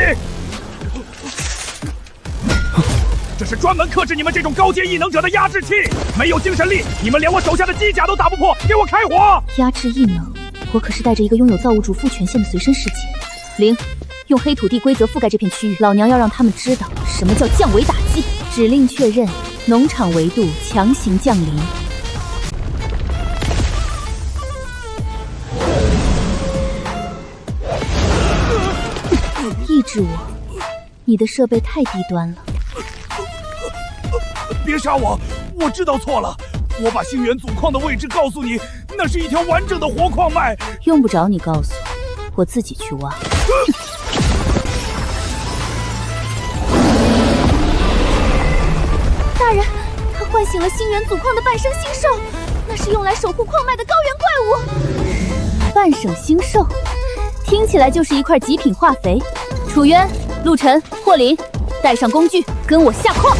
这是专门克制你们这种高阶异能者的压制器，没有精神力，你们连我手下的机甲都打不破，给我开火！压制异能，我可是带着一个拥有造物主赋权限的随身侍姐。0，用黑土地规则覆盖这片区域，老娘要让他们知道什么叫降维打击。指令确认，农场维度强行降临。抑制我，你的设备太低端了。别杀我，我知道错了。我把星源祖矿的位置告诉你，那是一条完整的活矿脉。用不着你告诉我自己去挖。大人，他唤醒了星源祖矿的半生星兽，那是用来守护矿脉的高原怪物。半生星兽，听起来就是一块极品化肥。楚渊、陆晨、霍林，带上工具，跟我下矿。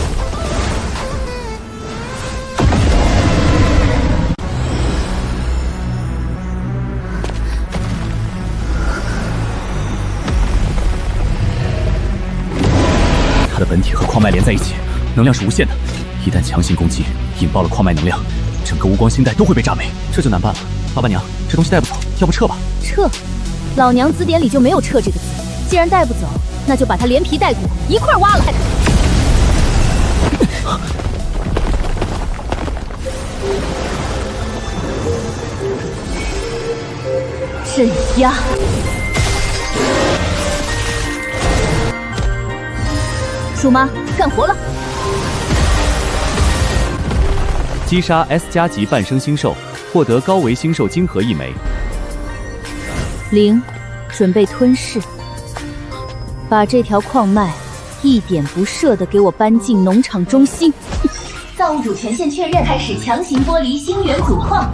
它的本体和矿脉连在一起，能量是无限的。一旦强行攻击，引爆了矿脉能量，整个无光星带都会被炸没，这就难办了。老板娘，这东西带不走，要不撤吧？撤？老娘字典里就没有撤这个字。既然带不走，那就把它连皮带骨一块挖了。镇压。鼠妈，干活了！击杀 S 加级半生星兽，获得高维星兽晶核1枚。0，准备吞噬，把这条矿脉一点不剩的给我搬进农场中心。造物主权限确认，开始强行剥离星源祖矿。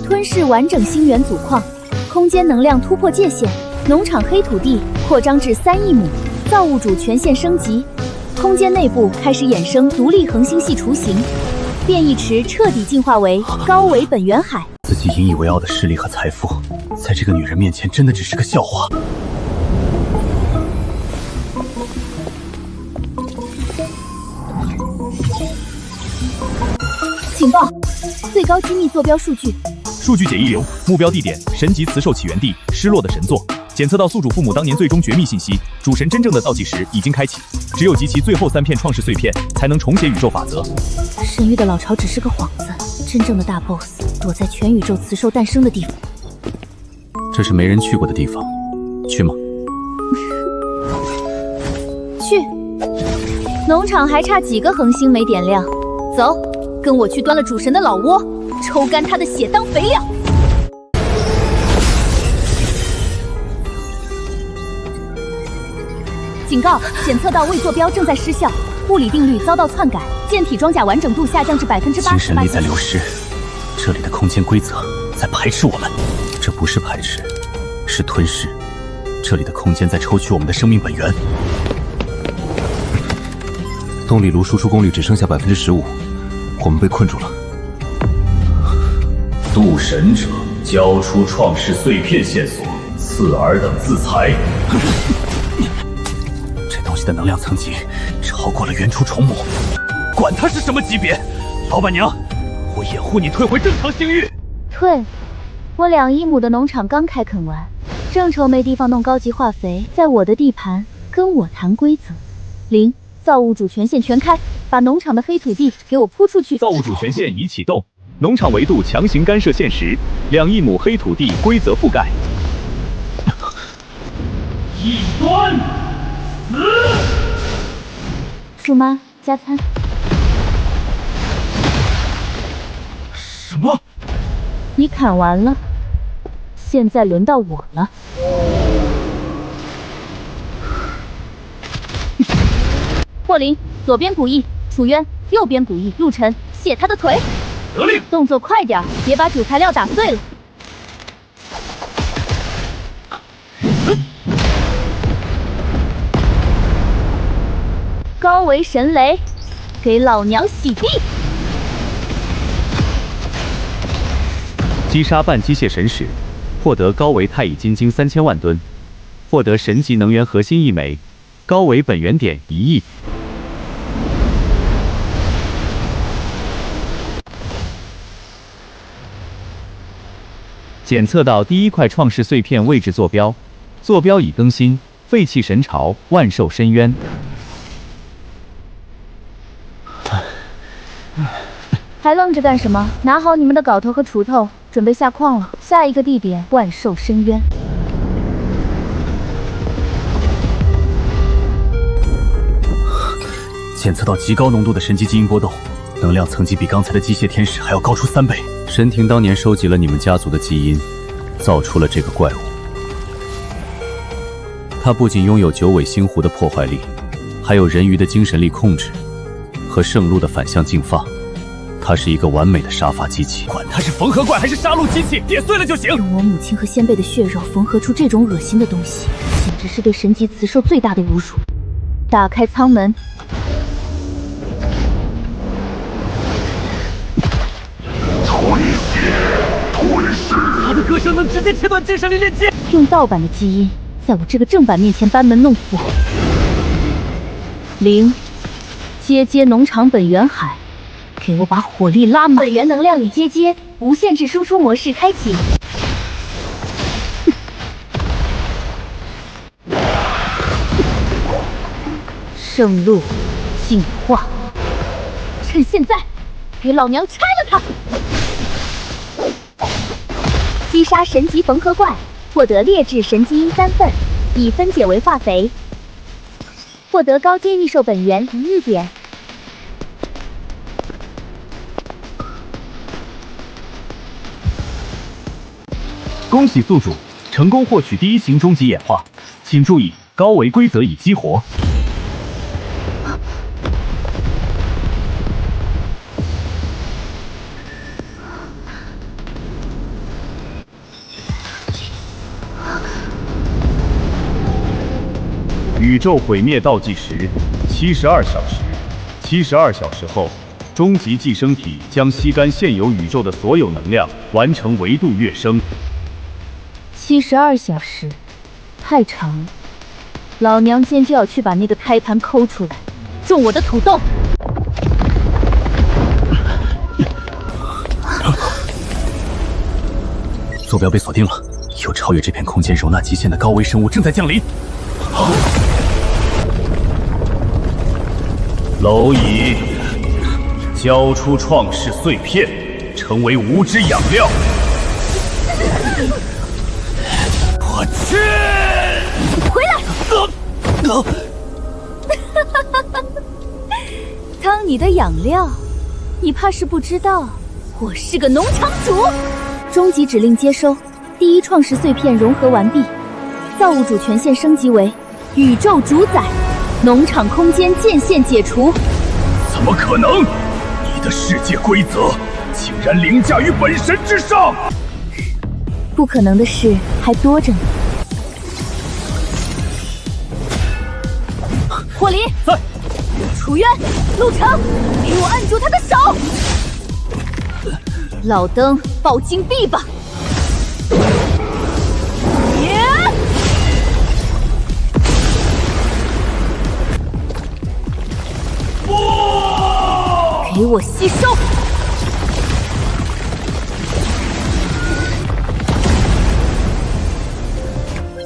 吞噬完整星源祖矿，空间能量突破界限，农场黑土地扩张至3亿亩，造物主权限升级，空间内部开始衍生独立恒星系雏形，变异池彻底进化为高维本源海。自己引以为傲的势力和财富，在这个女人面前真的只是个笑话。请报，最高机密坐标数据。数据解一流，目标地点神级雌兽起源地，失落的神座。检测到宿主父母当年最终绝密信息，主神真正的倒计时已经开启，只有集齐最后3片创世碎片，才能重写宇宙法则。神域的老巢只是个幌子，真正的大 BOSS 躲在全宇宙雌兽诞生的地方。这是没人去过的地方，去吗？去。农场还差几个恒星没点亮，走，跟我去端了主神的老窝，抽干他的血当肥料。警告，检测到未坐标正在失效，物理定律遭到篡改，舰体装甲完整度下降至80%。精神力在流失，这里的空间规则在排斥我们。这不是排斥，是吞噬。这里的空间在抽取我们的生命本源。动力炉输出功率只剩下15%，我们被困住了。渡神者交出创世碎片线索，刺尔等自裁。这东西的能量层级超过了原初虫母，管它是什么级别，老板娘，我掩护你退回正常星域。退？我2亿亩的农场刚开垦完，正愁没地方弄高级化肥，在我的地盘跟我谈规则。0，造物主权限全开，把农场的黑土地给我铺出去。造物主权限已启动，农场维度强行干涉现实，2亿亩黑土地规则覆盖。异端，死！鼠妈加餐。什么？你砍完了，现在轮到我了。霍林，左边补翼；楚渊，右边补翼；陆晨，卸他的腿。得令。动作快点，别把主材料打碎了。高维神雷，给老娘洗地！击杀半机械神使，获得高维钛乙金晶3000万吨，获得神级能源核心1枚，高维本源点1亿。检测到第1块创世碎片位置坐标，坐标已更新，废弃神巢，万兽深渊。还愣着干什么？拿好你们的镐头和锄头，准备下矿了。下一个地点，万寿深渊。检测到极高浓度的神级基因波动，能量层级比刚才的机械天使还要高出3倍。神庭当年收集了你们家族的基因，造出了这个怪物。它不仅拥有9尾星狐的破坏力，还有人鱼的精神力控制和圣鹿的反向净化。它是一个完美的杀伐机器。管它是缝合怪还是杀戮机器，点碎了就行。用我母亲和先辈的血肉缝合出这种恶心的东西，简直是对神级雌兽最大的侮辱。打开舱门。他的歌声能直接切断精神力链接。用盗版的基因，在我这个正版面前班门弄斧。0，接农场本源海，给我把火力拉满。本源能量已接，无限制输出模式开启。圣鹿进化，趁现在，给老娘拆了它！击杀神级缝合怪，获得劣质神基因3份，已分解为化肥。获得高阶异兽本源1亿点。恭喜宿主成功获取第1型终极演化，请注意高维规则已激活。宇宙毁灭倒计时72小时，72小时后，终极寄生体将吸干现有宇宙的所有能量，完成维度跃升。72小时，太长了。老娘今天就要去把那个胎盘抠出来，种我的土豆。坐标被锁定了，有超越这片空间容纳极限的高维生物正在降临。蝼蚁，交出创世碎片，成为无知养料。我去！回来！当你的养料，你怕是不知道，我是个农场主。终极指令接收，第1创世碎片融合完毕，造物主权限升级为宇宙主宰。农场空间界限解除。怎么可能？你的世界规则竟然凌驾于本神之上！不可能的事还多着呢。火灵在，楚渊、陆程，给我按住他的手。老登，爆金币吧！给我吸收！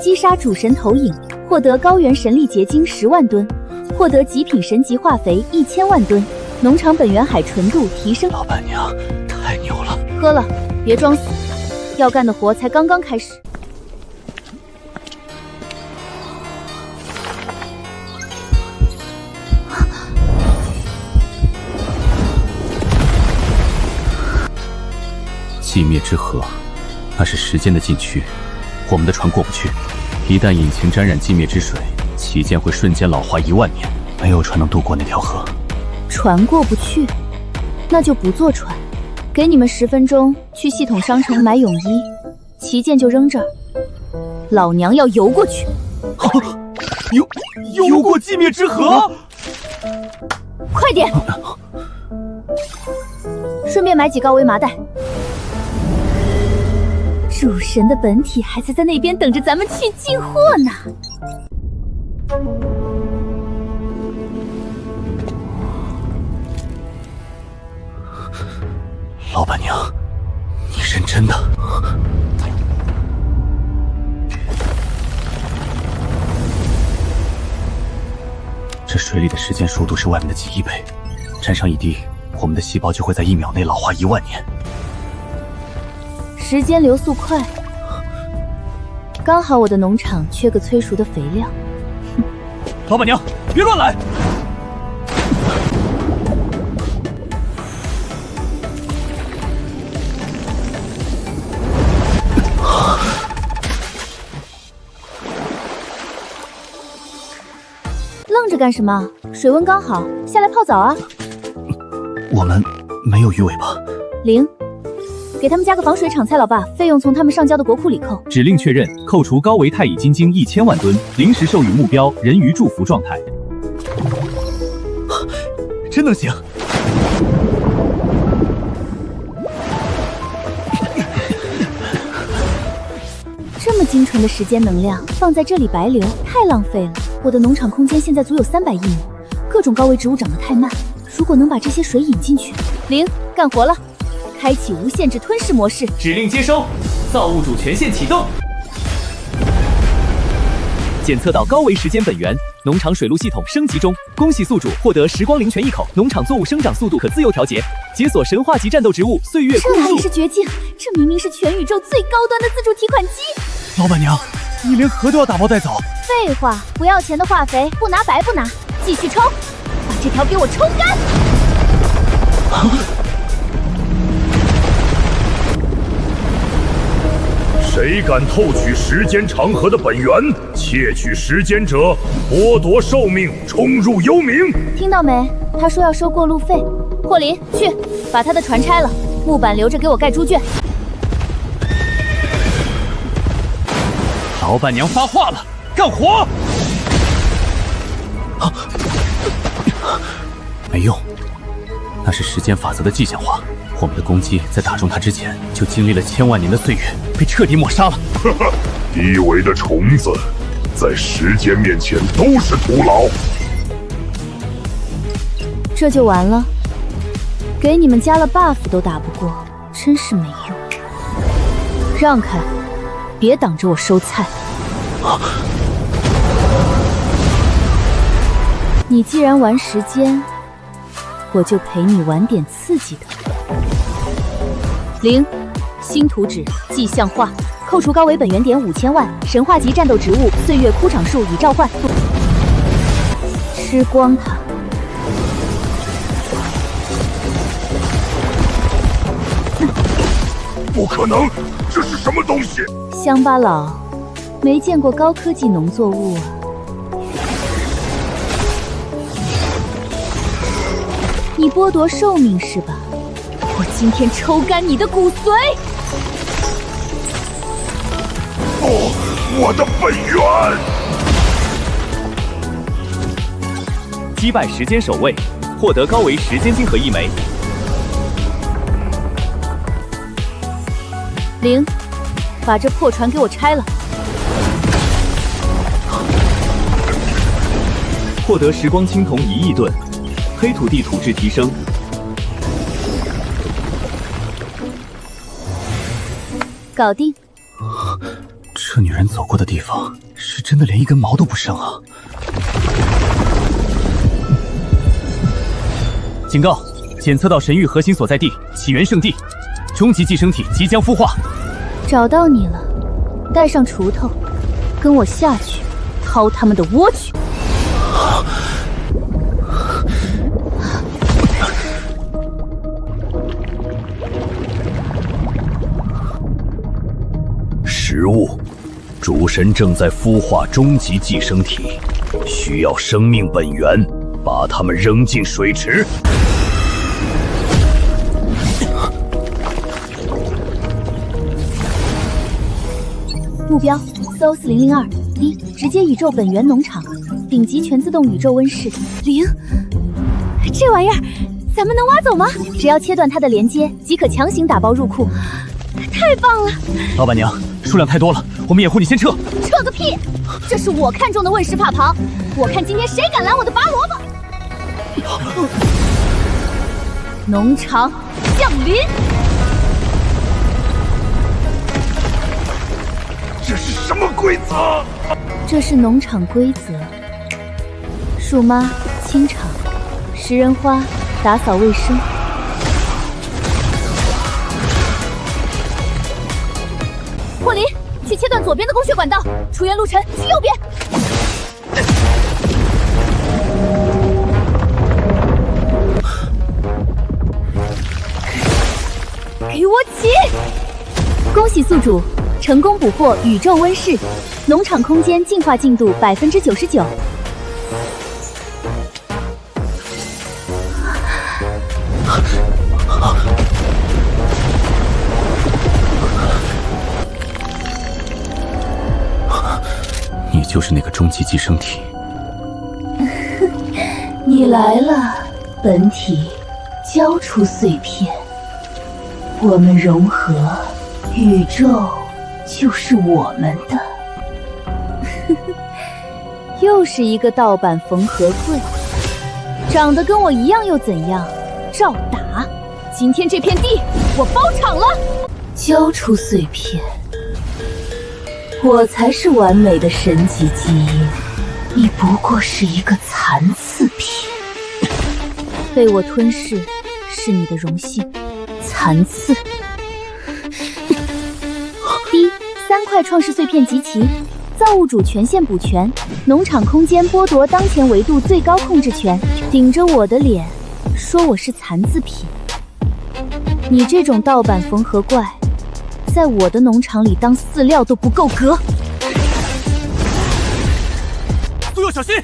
击杀主神投影，获得高原神力结晶10万吨，获得极品神级化肥1000万吨，农场本源海纯度提升。老板娘太牛了！喝了，别装死，要干的活才刚刚开始。寂灭之河，那是时间的禁区，我们的船过不去。一旦引擎沾染寂灭之水，旗舰会瞬间老化1万年，没有船能渡过那条河。船过不去，那就不坐船。给你们10分钟去系统商城买泳衣，旗舰就扔这儿。老娘要游过去。游过寂灭之河？快点！顺便买几高维麻袋。主神的本体还在那边等着咱们去进货呢。老板娘，你认真的？这水里的时间速度是外面的几亿倍，沾上一滴，我们的细胞就会在1秒内老化1万年。时间流速快，刚好我的农场缺个催熟的肥料。老板娘，别乱来！愣着干什么？水温刚好，下来泡澡啊！我们没有鱼尾巴。零，给他们加个防水厂，蔡老爸，费用从他们上交的国库里扣。指令确认，扣除高维钛乙金晶1000万吨，临时授予目标人鱼祝福状态。真能行！这么精纯的时间能量放在这里白流，太浪费了。我的农场空间现在足有300亿亩，各种高维植物长得太慢，如果能把这些水引进去，零，干活了！开启无限制吞噬模式。指令接收，造物主权限启动。检测到高维时间本源，农场水路系统升级中。恭喜宿主获得时光灵泉1口，农场作物生长速度可自由调节，解锁神话级战斗植物岁月枯这哪里树。是绝境，这明明是全宇宙最高端的自助提款机！老板娘，你连河都要打包带走？废话，不要钱的化肥不拿白不拿，继续抽，把这条给我抽干！谁敢透取时间长河的本源，窃取时间者剥夺寿命，冲入幽冥。听到没？他说要收过路费。霍林，去把他的船拆了，木板留着给我盖猪圈。老板娘发话了，干活！没用，那是时间法则的具象化。我们的攻击在打中它之前，就经历了1000万年的岁月，被彻底抹杀了。呵呵，低维的虫子，在时间面前都是徒劳。这就完了？给你们加了 buff 都打不过，真是没用。让开，别挡着我收菜。你既然玩时间，我就陪你玩点刺激的。零，新图纸迹象化，扣除高维本源点5000万，神话级战斗植物岁月枯场树已召唤，吃光它。不可能，这是什么东西？乡巴佬，没见过高科技农作物啊！你剥夺寿命是吧？我今天抽干你的骨髓！哦，我的本源！击败时间守卫，获得高维时间晶核1枚。零，把这破船给我拆了。获得时光青铜1亿吨，黑土地土质提升。搞定。这女人走过的地方，是真的连一根毛都不剩啊！警告！检测到神域核心所在地起源圣地，终极寄生体即将孵化。找到你了，带上锄头，跟我下去，掏他们的窝去！食物，主神正在孵化终极寄生体，需要生命本源，把它们扔进水池。目标 SOS 002，一，直接宇宙本源农场，顶级全自动宇宙温室。零，这玩意儿咱们能挖走吗？只要切断它的连接，即可强行打包入库。太棒了！老板娘，数量太多了，我们掩护你先撤。撤个屁！这是我看中的问世帕庞，我看今天谁敢拦我的拔萝卜！农场降临！这是什么规则？这是农场规则：树妈清场，食人花打扫卫生，去切断左边的供血管道，出源路程去右边。给我起！恭喜宿主成功捕获宇宙温室，农场空间进化进度99%。你就是那个终极寄生体。你来了，本体交出碎片，我们融合，宇宙就是我们的。又是一个盗版缝合柜，长得跟我一样又怎样？照打！今天这片地我包场了。交出碎片，我才是完美的神级基因，你不过是一个残次品。被我吞噬是你的荣幸，残次。第3块创世碎片集齐，造物主权限补全，农场空间剥夺当前维度最高控制权，顶着我的脸说我是残次品。你这种盗版缝合怪，在我的农场里当饲料都不够格。苏佑，小心！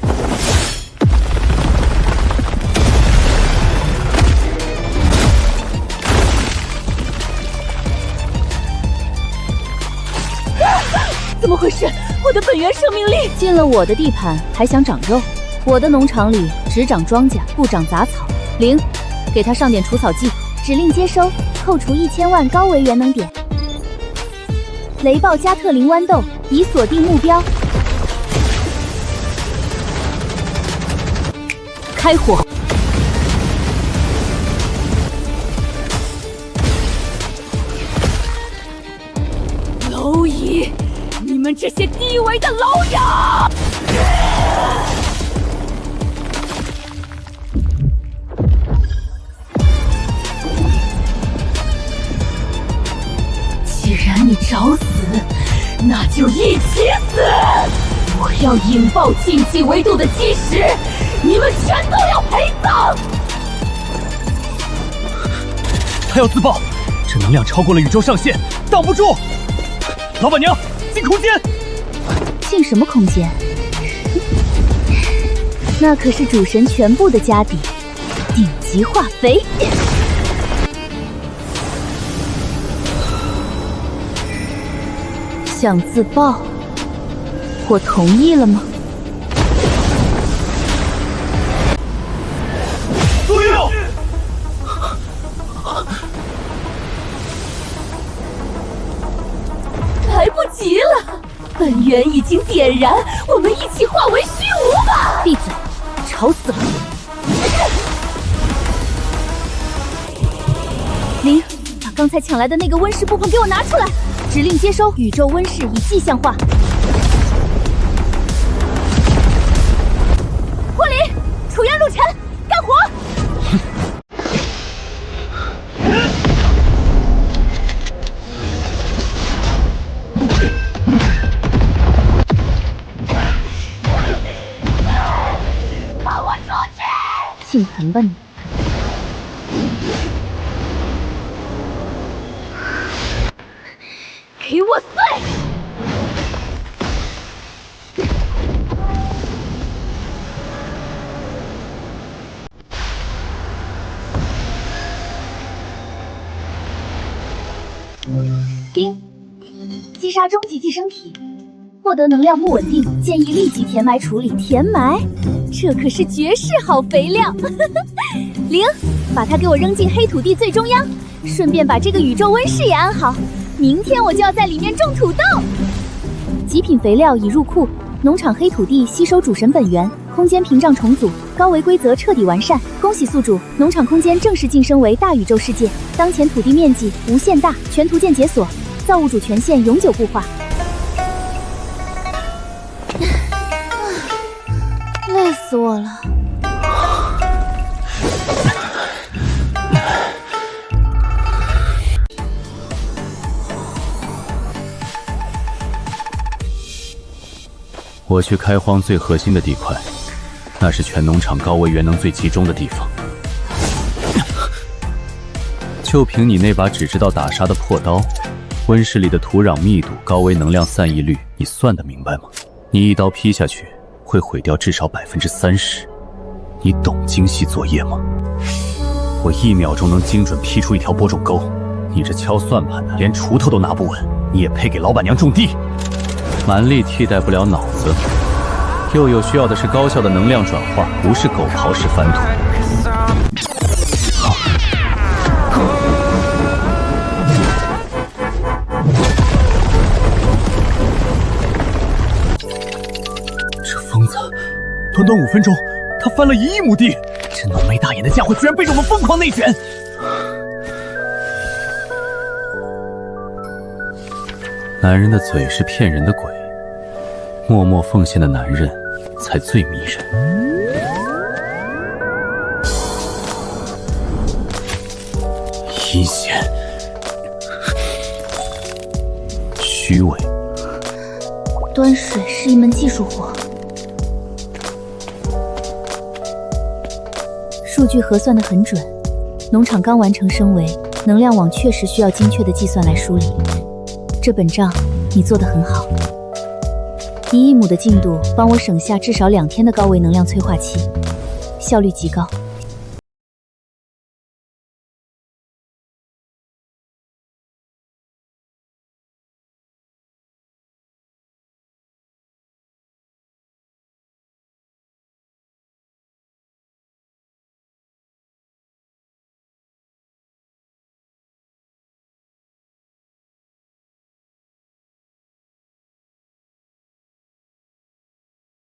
怎么回事？我的本源生命力进了我的地盘，还想长肉？我的农场里只长庄稼，不长杂草。零，给他上点除草剂。指令接收，扣除1000万高维元能点。雷暴加特林豌豆已锁定目标。开火！蝼蚁！你们这些低微的蝼蚁！既然你找死，那就一起死！我要引爆禁忌维度的基石，你们全都要陪葬！他要自爆，这能量超过了宇宙上限，挡不住！老板娘，进空间！进什么空间？那可是主神全部的家底，顶级化肥。想自爆，我同意了吗？苏佑，来不及了，本源已经点燃，我们一起化为虚无吧！闭嘴，吵死了！零，把刚才抢来的那个温室布棚给我拿出来！指令接收，宇宙温室已迹象化。护理，楚阳入尘，干活！放我出去！姓盆吧你！给我碎！击杀终极寄生体，获得能量不稳定，建议立即填埋处理。填埋？这可是绝世好肥料！零，把它给我扔进黑土地最中央，顺便把这个宇宙温室也安好。明天我就要在里面种土豆。极品肥料已入库，农场黑土地吸收主神本源，空间屏障重组，高维规则彻底完善。恭喜宿主，农场空间正式晋升为大宇宙世界，当前土地面积无限大，全图鉴解锁，造物主权限永久固化。累死我了。我去开荒最核心的地块，那是全农场高维元能最集中的地方。就凭你那把只知道打杀的破刀，温室里的土壤密度、高维能量散逸率，你算得明白吗？你一刀劈下去，会毁掉至少30%。你懂精细作业吗？我1秒钟能精准劈出一条播种沟，你这敲算盘的连锄头都拿不稳，你也配给老板娘种地？蛮力替代不了脑子，又有需要的是高效的能量转化，不是狗刨式翻土。这疯子，短短5分钟，他翻了1亿亩地，这浓眉大眼的家伙居然背着我们疯狂内卷！男人的嘴是骗人的鬼，默默奉献的男人才最迷人。阴险，虚伪。端水是一门技术活，数据核算得很准。农场刚完成升维，能量网确实需要精确的计算来梳理。这本账你做得很好，1亿亩的进度帮我省下至少2天的高维能量催化期，效率极高。